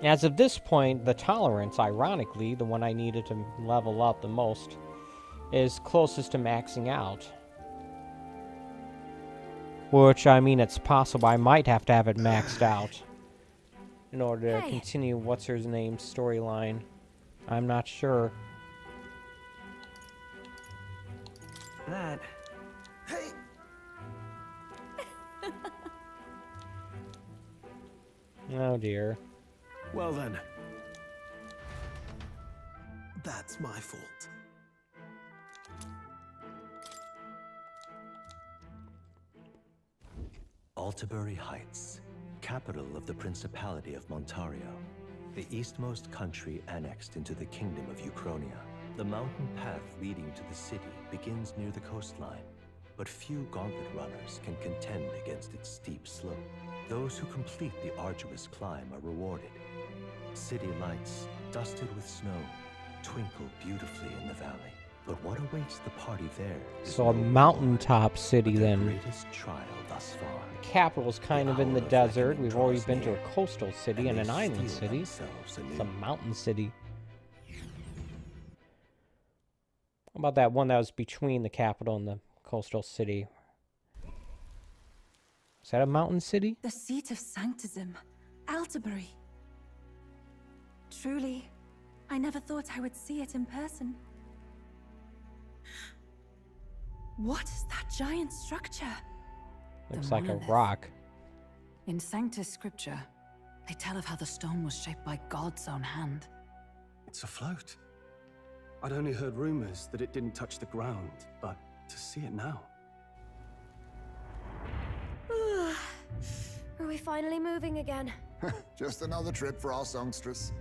As of this point, the tolerance, ironically, the one I needed to level up the most, is closest to maxing out. Which, I mean, it's possible I might have to have it maxed out in order to continue what's-her-name's storyline. I'm not sure. That... Hey! Oh dear. Well then. That's my fault. Altabury Heights, capital of the Principality of Montario, the eastmost country annexed into the Kingdom of Uchronia. The mountain path leading to the city begins near the coastline, but few Gauntlet runners can contend against its steep slope. Those who complete the arduous climb are rewarded. City lights, dusted with snow, twinkle beautifully in the valley. But what awaits the party there is So a no mountaintop city the then. greatest trial thus far. The capital's kind of in the desert. We've already been to a coastal city and an island city. It's a mountain city. How about that one that was between the capital and the coastal city? Is that a mountain city? The seat of sanctism, Altabury. Truly, I never thought I would see it in person. What is that giant structure? Looks The like a monolith. rock. In Sanctus Scripture, they tell of how the stone was shaped by God's own hand. It's afloat. I'd only heard rumors that it didn't touch the ground, but to see it now. Are we finally moving again? Just another trip for our songstress.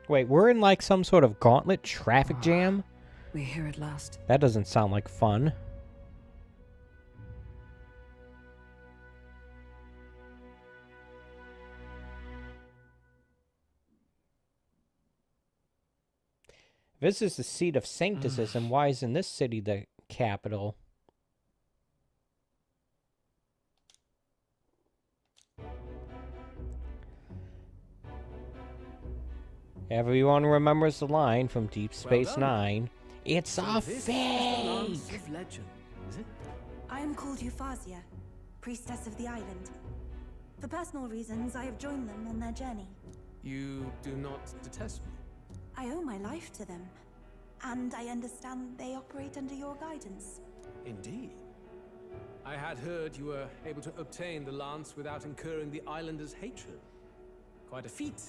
Wait, we're in like some sort of gauntlet traffic jam? We're here at last. That doesn't sound like fun. This is the seat of sancticism. Why isn't this city the capital? Everyone remembers the line from Deep Space done. Nine. It's So a this is the Lance fake! of Legend, is it? I am called Euphazia, priestess of the island. For personal reasons, I have joined them on their journey. You do not detest me? I owe my life to them, and I understand they operate under your guidance. Indeed. I had heard you were able to obtain the lance without incurring the islanders' hatred. Quite a feat,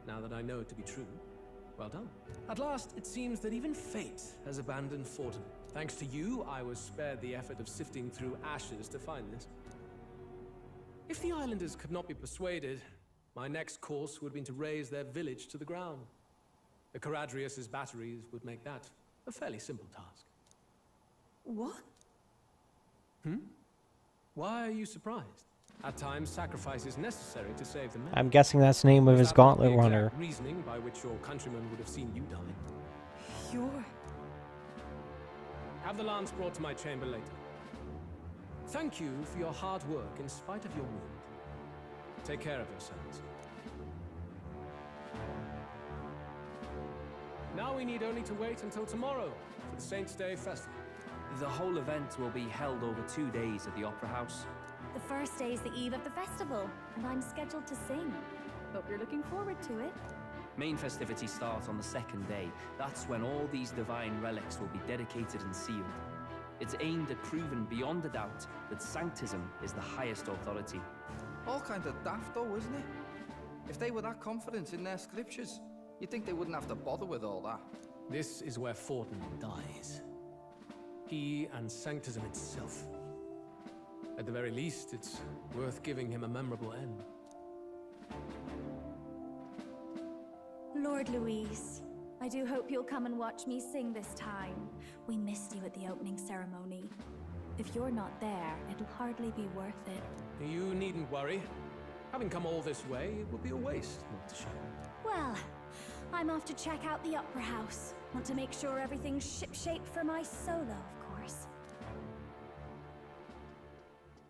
now that I know it to be true. Well done. At last, it seems that even fate has abandoned Fortin. Thanks to you, I was spared the effort of sifting through ashes to find this. If the islanders could not be persuaded, my next course would have been to raze their village to the ground. The Caradrius's batteries would make that a fairly simple task. What? Why are you surprised? At times, sacrifice is necessary to save the men. I'm guessing that's the name of his Is that not gauntlet the runner. exact reasoning by which your countrymen would have seen you die. You're... Have the lance brought to my chamber later. Thank you for your hard work in spite of your wound. Take care of yourselves. Now we need only to wait until tomorrow for the Saints' Day festival. The whole event will be held over 2 days at the Opera House. The first day is the eve of the festival, and I'm scheduled to sing. Hope you're looking forward to it. Main festivities start on the second day. That's when all these divine relics will be dedicated and sealed. It's aimed at proving beyond a doubt that Sanctism is the highest authority. All kind of daft though, isn't it? If they were that confident in their scriptures, you'd think they wouldn't have to bother with all that. This is where Fortin dies. He and Sanctism itself. At the very least, it's worth giving him a memorable end. Lord Louise, I do hope you'll come and watch me sing this time. We missed you at the opening ceremony. If you're not there, it'll hardly be worth it. You needn't worry. Having come all this way, it would be a waste not to show. Well, I'm off to check out the Opera House. Want to make sure everything's shipshape for my solo, of course.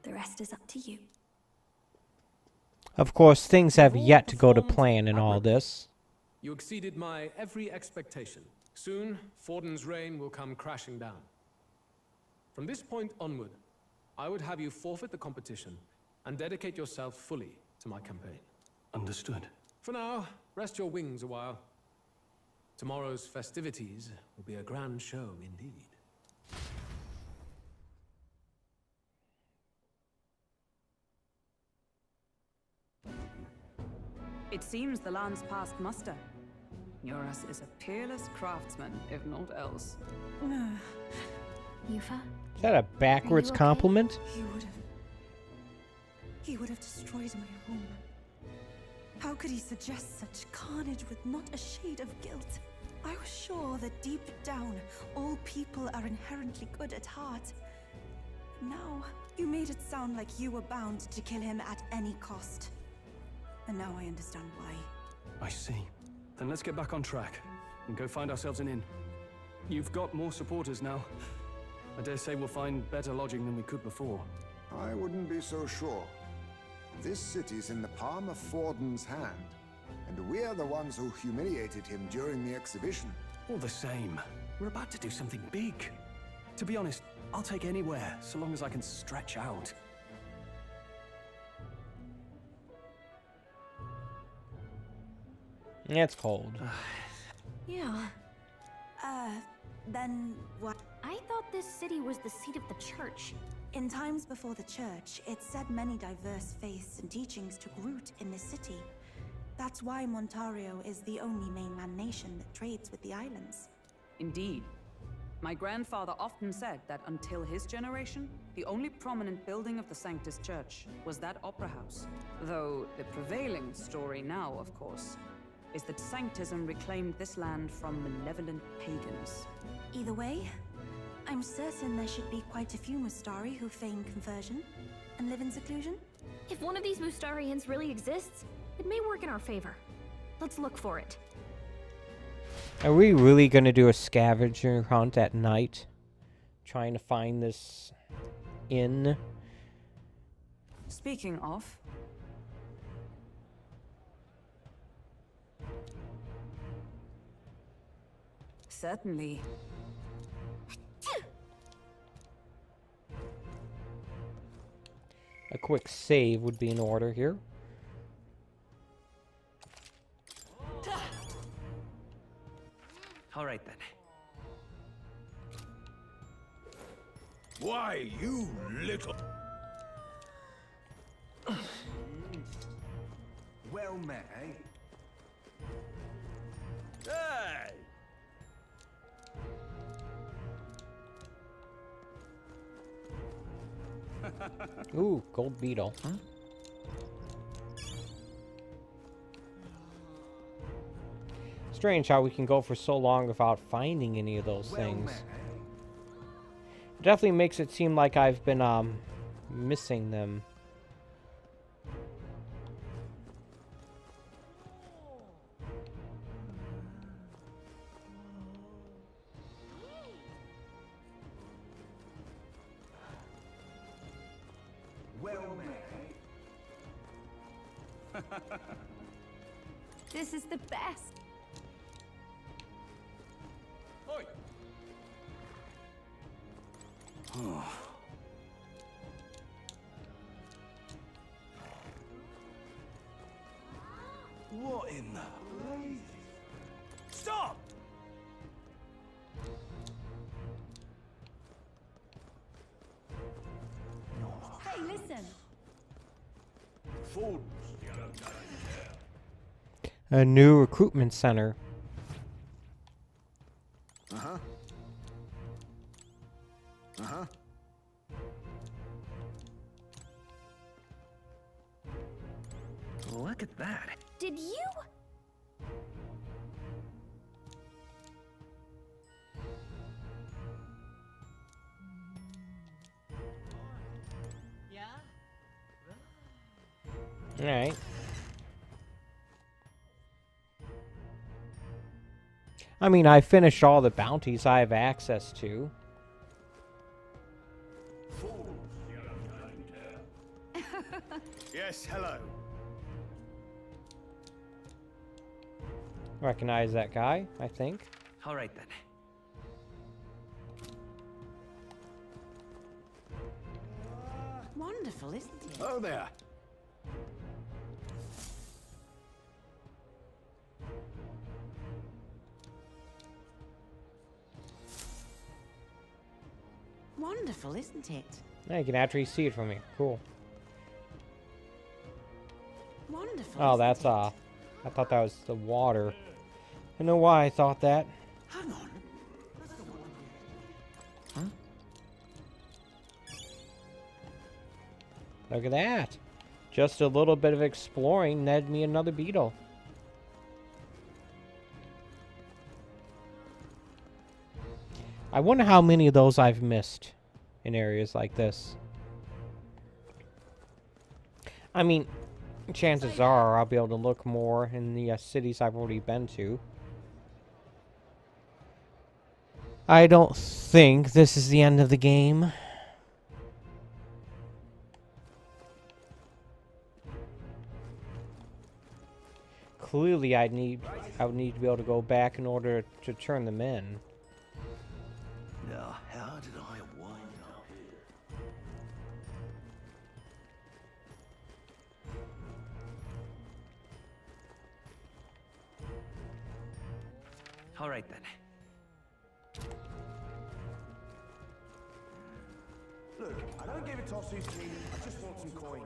The rest is up to you. Of course, things have yet to go to plan in all this. You exceeded my every expectation. Soon, Fortin's reign will come crashing down. From this point onward, I would have you forfeit the competition and dedicate yourself fully to my campaign. Understood. For now, rest your wings a while. Tomorrow's festivities will be a grand show indeed. It seems the land's passed muster. Eurus is a peerless craftsman, if not else. Yufa? Is that a backwards compliment? He would have destroyed my home. How could he suggest such carnage with not a shade of guilt? I was sure that deep down, all people are inherently good at heart. Now, you made it sound like you were bound to kill him at any cost. And now I understand why. I see. Then let's get back on track and go find ourselves an inn. You've got more supporters now. I dare say we'll find better lodging than we could before. I wouldn't be so sure. This city's in the palm of Fortin's hand, and we're the ones who humiliated him during the exhibition. All the same, we're about to do something big. To be honest, I'll take anywhere, so long as I can stretch out. It's cold. Yeah. Then what? I thought this city was the seat of the church. In times before the church, it said many diverse faiths and teachings took root in this city. That's why Montario is the only mainland nation that trades with the islands. Indeed. My grandfather often said that until his generation, the only prominent building of the Sanctus Church was that opera house. Though the prevailing story now, of course, is that Sanctism reclaimed this land from malevolent pagans. Either way, I'm certain there should be quite a few Mustari who feign conversion and live in seclusion. If one of these Mustarians really exists, it may work in our favor. Let's look for it. Are we really going to do a scavenger hunt at night? Trying to find this inn? Speaking of... Certainly. A quick save would be in order here. All right then. Why, you little... Well met, eh? Hey! Ooh, gold beetle. Huh? Strange how we can go for so long without finding any of those things. It definitely makes it seem like I've been missing them. This is the best. What in the... Stop! Hey, listen. Fools. A new recruitment center. Uh-huh. Uh-huh. Look at that. Did you? Alright. I mean, I finished all the bounties I have access to. Yes, hello. Recognize that guy, I think. All right then. Wonderful, isn't it? Oh there. Wonderful, isn't it? Yeah, you can actually see it from here. Cool. Wonderful. Oh, that's I thought that was the water. I know why I thought that. Hang on. Huh? Look at that. Just a little bit of exploring netted me another beetle. I wonder how many of those I've missed in areas like this. I mean, chances are I'll be able to look more in the cities I've already been to. I don't think this is the end of the game. Clearly, I would need to be able to go back in order to turn them in. Now, how did I wind up here? All right then. Look, I don't give a toss who's king. I just want some coin.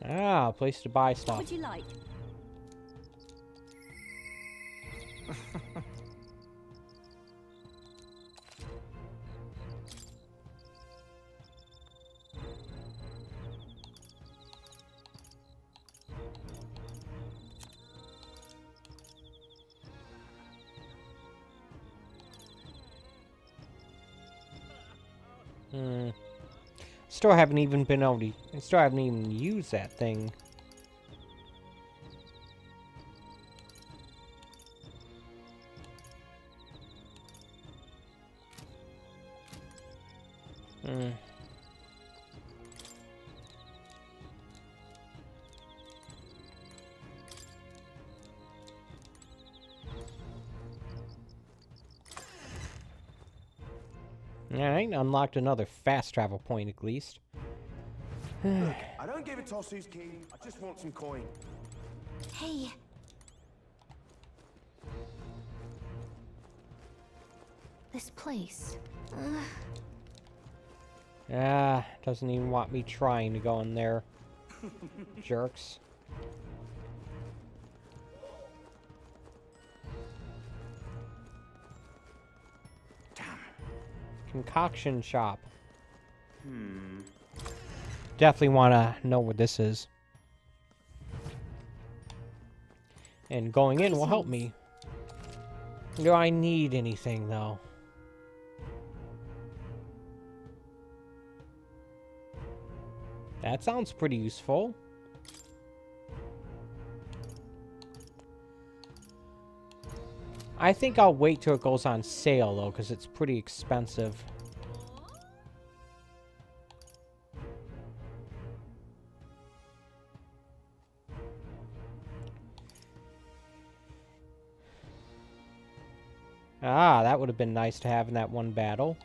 Ah, a place to buy stuff. What would you like? Still haven't even been able to. I still haven't even used that thing. Alright, unlocked another fast travel point at least. Look, I don't give a toss who's king. I just want some coin. Hey. This place. Doesn't even want me trying to go in there. Jerks. Damn. Concoction shop. Definitely want to know what this is. And going in will help me. Do I need anything, though? That sounds pretty useful. I think I'll wait till it goes on sale, though, because it's pretty expensive. Ah, that would have been nice to have in that one battle.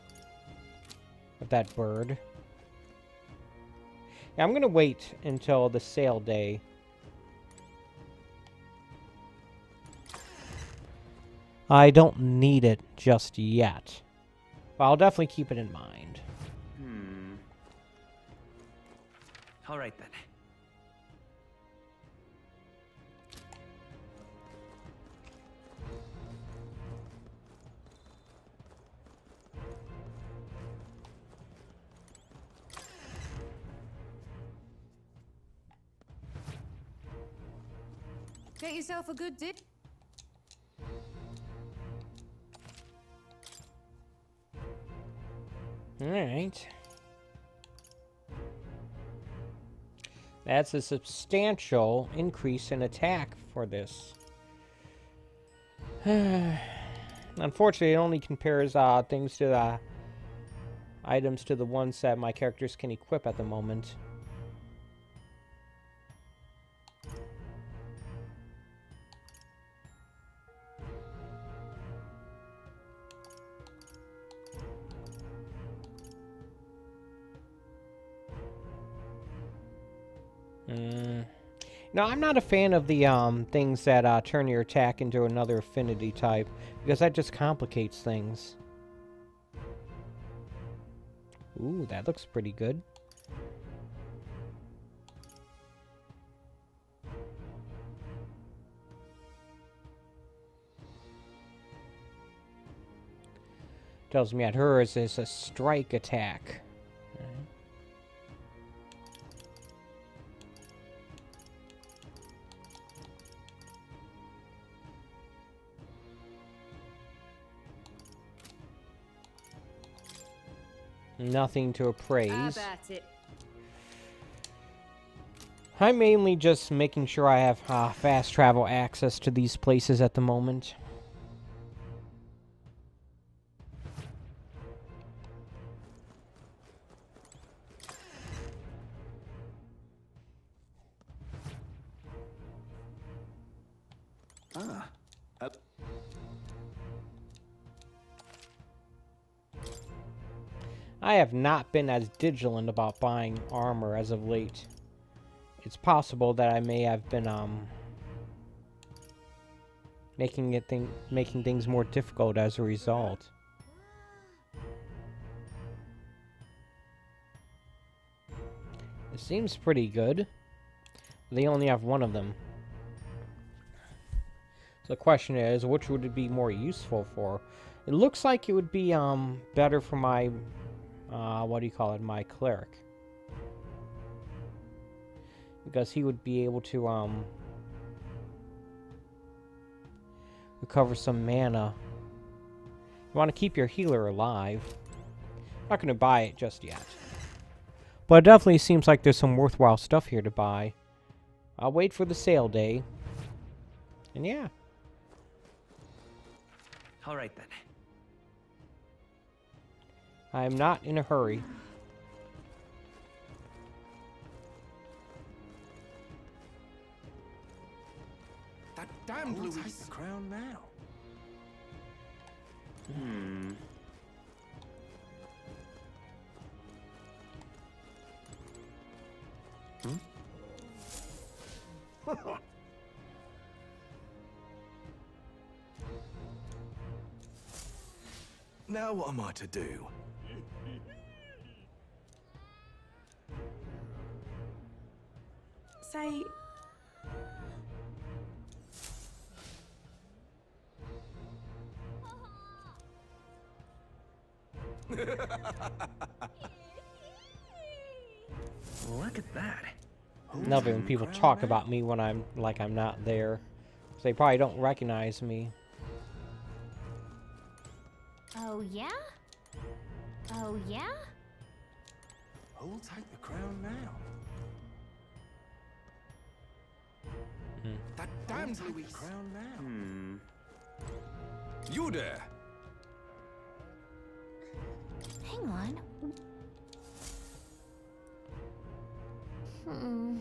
With that bird. Yeah, I'm going to wait until the sale day. I don't need it just yet. But I'll definitely keep it in mind. All right, then. Get yourself a good dip. Alright. That's a substantial increase in attack for this. Unfortunately, it only compares things to the items to the ones that my characters can equip at the moment. No, I'm not a fan of the things that turn your attack into another affinity type, because that just complicates things. Ooh, that looks pretty good. Tells me at hers is a strike attack. Nothing to appraise. I'm mainly just making sure I have fast travel access to these places at the moment. I have not been as vigilant about buying armor as of late. It's possible that I may have been making things more difficult as a result. It seems pretty good. They only have one of them. So the question is, which would it be more useful for? It looks like it would be better for my what do you call it? My cleric. Because he would be able to recover some mana. You want to keep your healer alive. Not going to buy it just yet. But it definitely seems like there's some worthwhile stuff here to buy. I'll wait for the sale day. And yeah. All right, then. I'm not in a hurry. That damned Louis. Take the crown now. Now what am I to do? Say... Look at that. Love it when people talk about me when I'm not there. So they probably don't recognize me. Oh, yeah? Oh, yeah? Who'll take the crown now? That damned Louis. Crown now. You there! Hang on. Oh.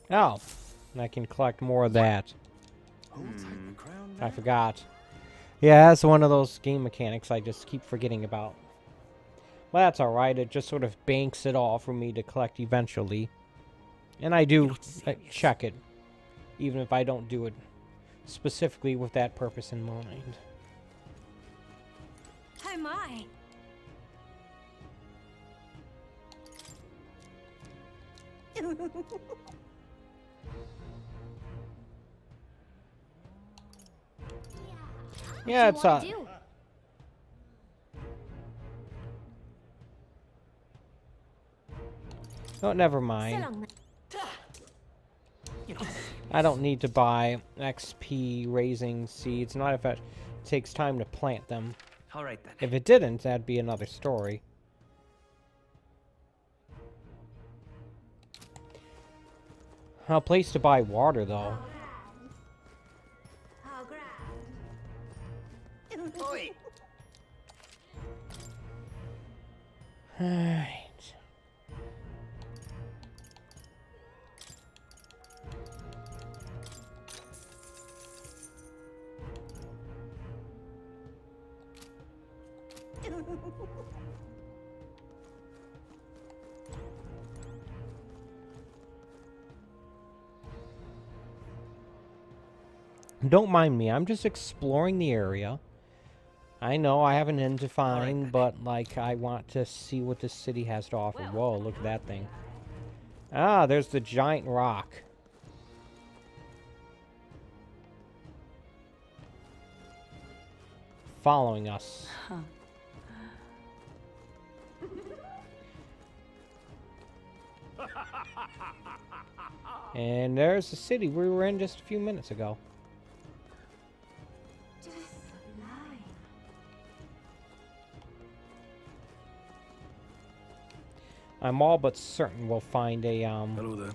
Oh, and I can collect more of that. I forgot. Yeah, that's one of those game mechanics I just keep forgetting about. Well, that's alright. It just sort of banks it all for me to collect eventually. And I do check it, even if I don't do it specifically with that purpose in mind. Oh my! Yeah, it's oh, never mind. I don't need to buy XP raising seeds, not if it takes time to plant them. All right then. If it didn't, that'd be another story. A place to buy water, though. Alright. Don't mind me, I'm just exploring the area. I know I have an end to find, but, like, I want to see what this city has to offer. Whoa, look at that thing. Ah, there's the giant rock. Following us. Huh. And there's the city we were in just a few minutes ago. I'm all but certain we'll find a, Hello there.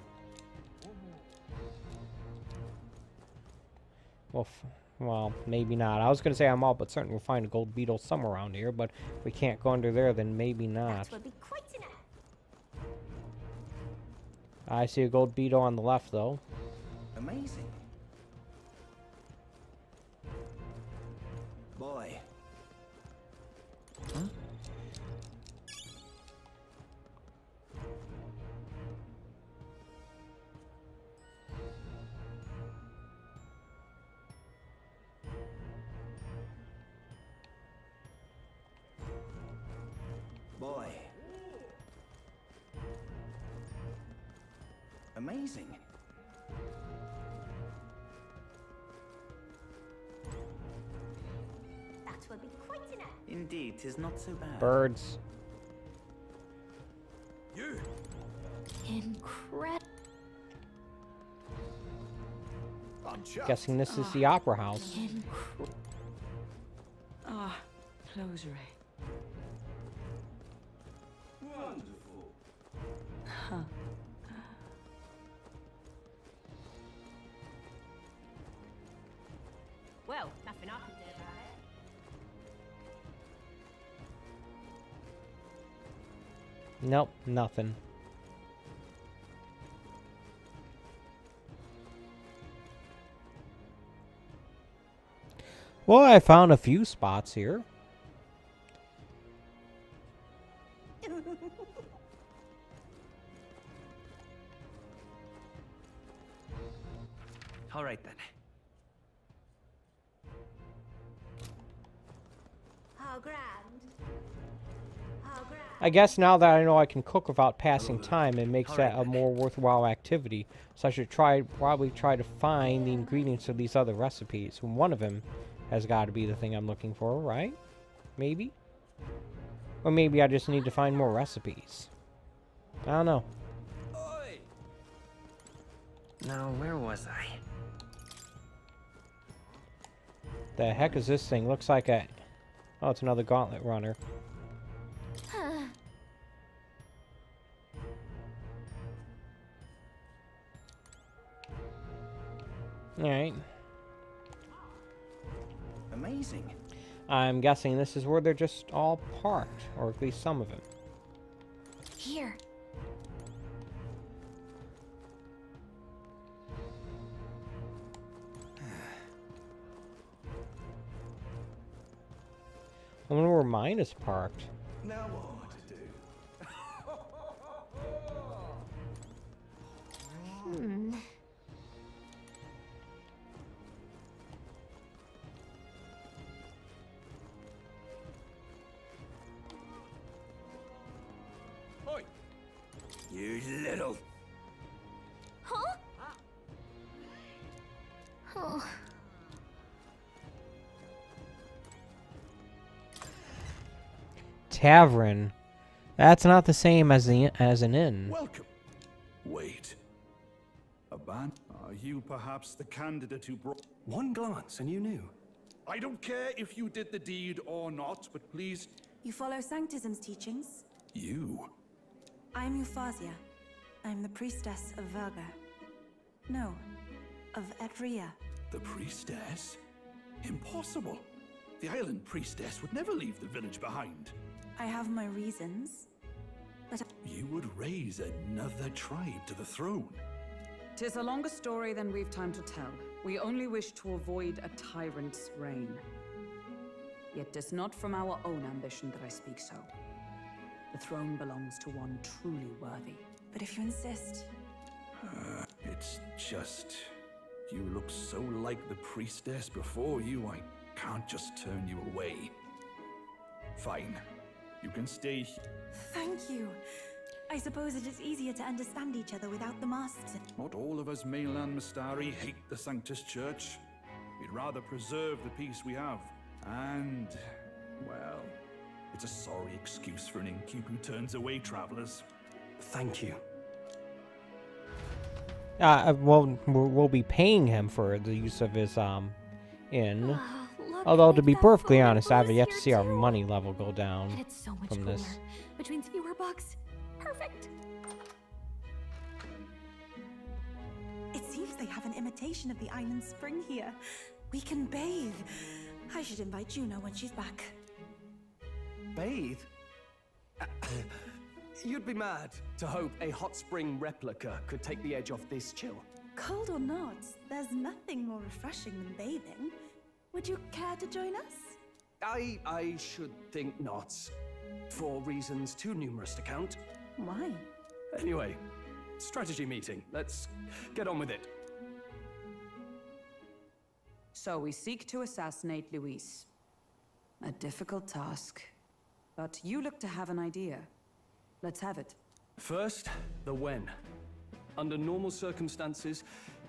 Well, maybe not. I was going to say I'm all but certain we'll find a gold beetle somewhere around here, but if we can't go under there, then maybe not. That would be quite enough. I see a gold beetle on the left, though. Amazing. Boy. Huh? Boy. Amazing. That will be quite enough. Indeed, 'tis not so bad. Birds. You. Incredible. Guessing this is the opera house. Ah, closery. Wonderful. Huh. Well, nothing I can do about it. Nope, nothing. Well, I found a few spots here. All right then. How grand. How grand. I guess now that I know I can cook without passing time, it makes that a more worthwhile activity. So I should probably try to find the ingredients of these other recipes. One of them has got to be the thing I'm looking for, right? Maybe? Or maybe I just need to find more recipes. I don't know. Now, where was I? The heck is this thing? Looks like a... Oh, it's another gauntlet runner. Alright. Amazing. I'm guessing this is where they're just all parked, or at least some of them. Here. I wonder where mine is parked. Now what am I to do? Oi! You little... Huh? Oh. Tavern. That's not the same as an inn. Welcome. Wait. A band? Are you perhaps the candidate who brought... One glance and you knew. I don't care if you did the deed or not, but please... You follow Sanctism's teachings? You? I'm Euphazia. I'm the priestess of Virga. No, of Edria. The priestess? Impossible. The island priestess would never leave the village behind. I have my reasons, but... You would raise another tribe to the throne. 'Tis a longer story than we've time to tell. We only wish to avoid a tyrant's reign. Yet 'tis not from our own ambition that I speak so. The throne belongs to one truly worthy. But if you insist... It's just... You look so like the priestess before you, I can't just turn you away. Fine. You can stay here. Thank you. I suppose it is easier to understand each other without the masks. Not all of us mainland Mystari hate the Sanctus Church. We'd rather preserve the peace we have. And, well, it's a sorry excuse for an innkeep who turns away travelers. Thank you. Well, we'll be paying him for the use of his inn. Although, to be perfectly honest, I have yet to see our money level go down It's so much from cooler. this. Which means fewer bugs. Perfect. It seems they have an imitation of the island spring here. We can bathe. I should invite Juno when she's back. Bathe? You'd be mad to hope a hot spring replica could take the edge off this chill. Cold or not, there's nothing more refreshing than bathing. Would you care to join us? I should think not. For reasons too numerous to count. Why? Anyway, strategy meeting. Let's get on with it. So we seek to assassinate Luis. A difficult task. But you look to have an idea. Let's have it. First, the when. Under normal circumstances,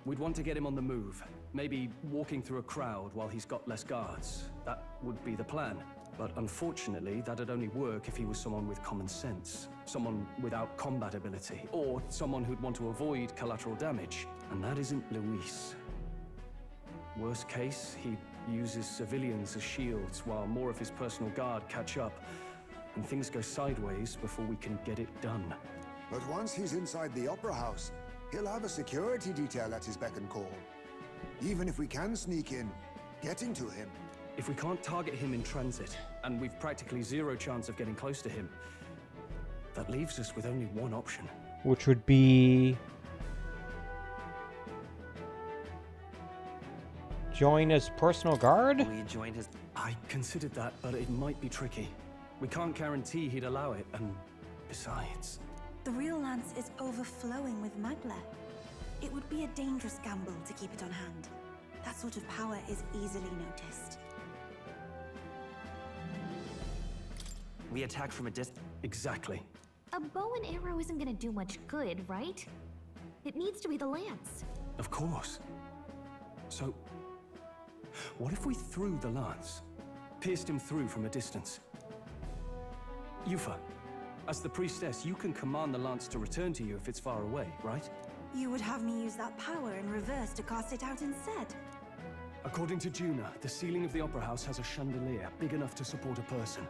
we'd want to get him on the move. Maybe walking through a crowd while he's got less guards. That would be the plan. But unfortunately, that'd only work if he was someone with common sense. Someone without combat ability. Or someone who'd want to avoid collateral damage. And that isn't Luis. Worst case, he uses civilians as shields while more of his personal guard catch up. And things go sideways before we can get it done. But once he's inside the Opera House, he'll have a security detail at his beck and call. Even if we can sneak in, getting to him. If we can't target him in transit, and we've practically zero chance of getting close to him, That leaves us with only one option. Which would be... join his personal guard? Will you join his... I considered that, but it might be tricky. We can't guarantee he'd allow it, and besides... The real lance is overflowing with magla. It would be a dangerous gamble to keep it on hand. That sort of power is easily noticed. We attack from a distance. Exactly. A bow and arrow isn't gonna do much good, right? It needs to be the lance. Of course. So, what if we threw the lance? Pierced him through from a distance? Yufa, as the priestess, you can command the lance to return to you if it's far away, right? You would have me use that power in reverse to cast it out instead. According to Juna, the ceiling of the Opera House has a chandelier big enough to support a person.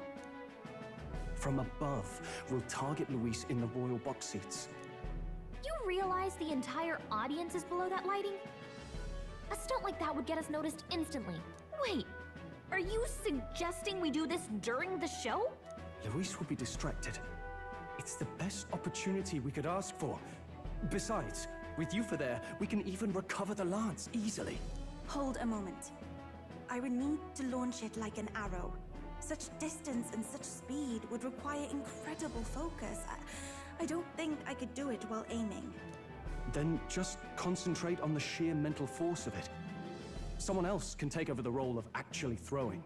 From above, we'll target Luis in the royal box seats. You realize the entire audience is below that lighting? A stunt like that would get us noticed instantly. Wait, are you suggesting we do this during the show? Luis will be distracted. It's the best opportunity we could ask for. Besides, with Yufa there, we can even recover the lance easily. Hold a moment. I would need to launch it like an arrow. Such distance and such speed would require incredible focus. I don't think I could do it while aiming. Then just concentrate on the sheer mental force of it. Someone else can take over the role of actually throwing.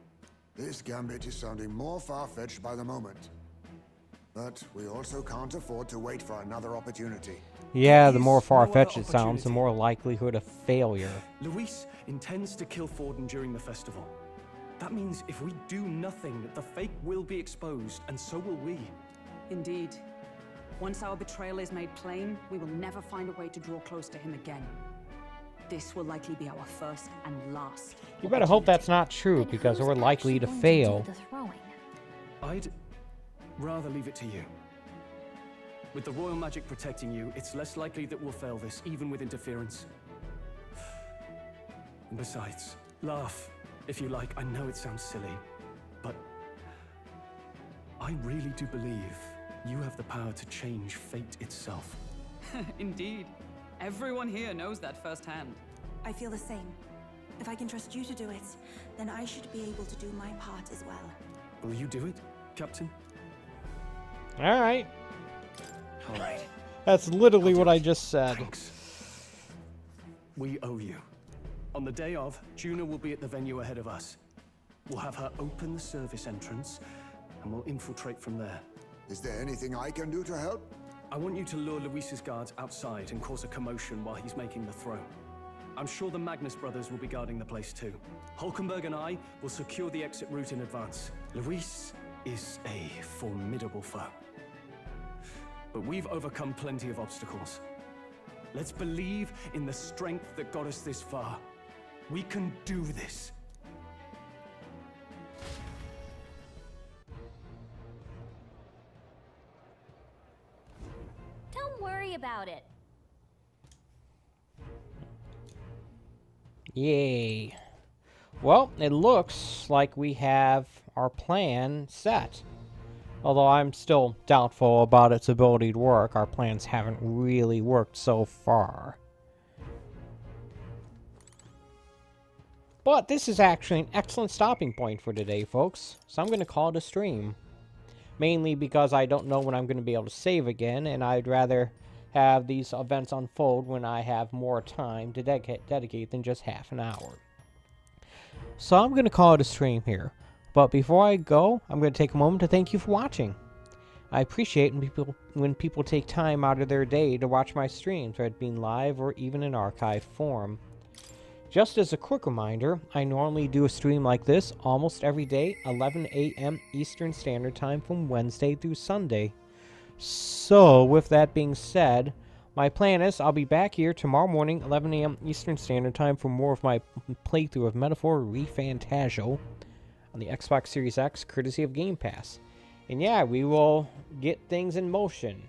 This gambit is sounding more far-fetched by the moment. But we also can't afford to wait for another opportunity. Yeah, the more far-fetched it sounds, the more likelihood of failure. Luis intends to kill Forden during the festival. That means if we do nothing, the fake will be exposed, and so will we. Indeed. Once our betrayal is made plain, we will never find a way to draw close to him again. This will likely be our first and last. You better hope that's not true, because we're likely to fail. I'd rather leave it to you. With the royal magic protecting you, it's less likely that we'll fail this, even with interference. And besides, laugh, if you like. I know it sounds silly, but I really do believe you have the power to change fate itself. Indeed. Everyone here knows that firsthand. I feel the same. If I can trust you to do it, then I should be able to do my part as well. Will you do it, Captain? Alright. Alright. That's literally what I just said. Thanks. We owe you. On the day of, Juna will be at the venue ahead of us. We'll have her open the service entrance, and we'll infiltrate from there. Is there anything I can do to help? I want you to lure Luis's guards outside and cause a commotion while he's making the throw. I'm sure the Magnus brothers will be guarding the place too. Hulkenberg and I will secure the exit route in advance. Luis is a formidable foe. But we've overcome plenty of obstacles. Let's believe in the strength that got us this far. We can do this. Don't worry about it. Yay. Well, it looks like we have our plan set. Although I'm still doubtful about its ability to work. Our plans haven't really worked so far. But this is actually an excellent stopping point for today, folks. So I'm going to call it a stream. Mainly because I don't know when I'm going to be able to save again, and I'd rather have these events unfold when I have more time to dedicate than just half an hour. So I'm going to call it a stream here. But before I go, I'm going to take a moment to thank you for watching. I appreciate when people take time out of their day to watch my streams, whether it being live or even in archive form. Just as a quick reminder, I normally do a stream like this almost every day, 11 a.m. Eastern Standard Time from Wednesday through Sunday. So, with that being said, my plan is I'll be back here tomorrow morning, 11 a.m. Eastern Standard Time for more of my playthrough of Metaphor ReFantazio on the Xbox Series X, courtesy of Game Pass. And yeah, we will get things in motion.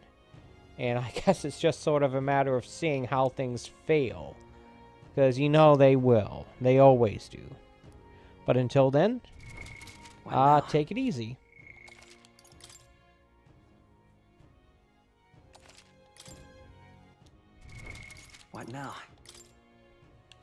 And I guess it's just sort of a matter of seeing how things fail. Because you know they will. They always do. But until then, take it easy. Right now,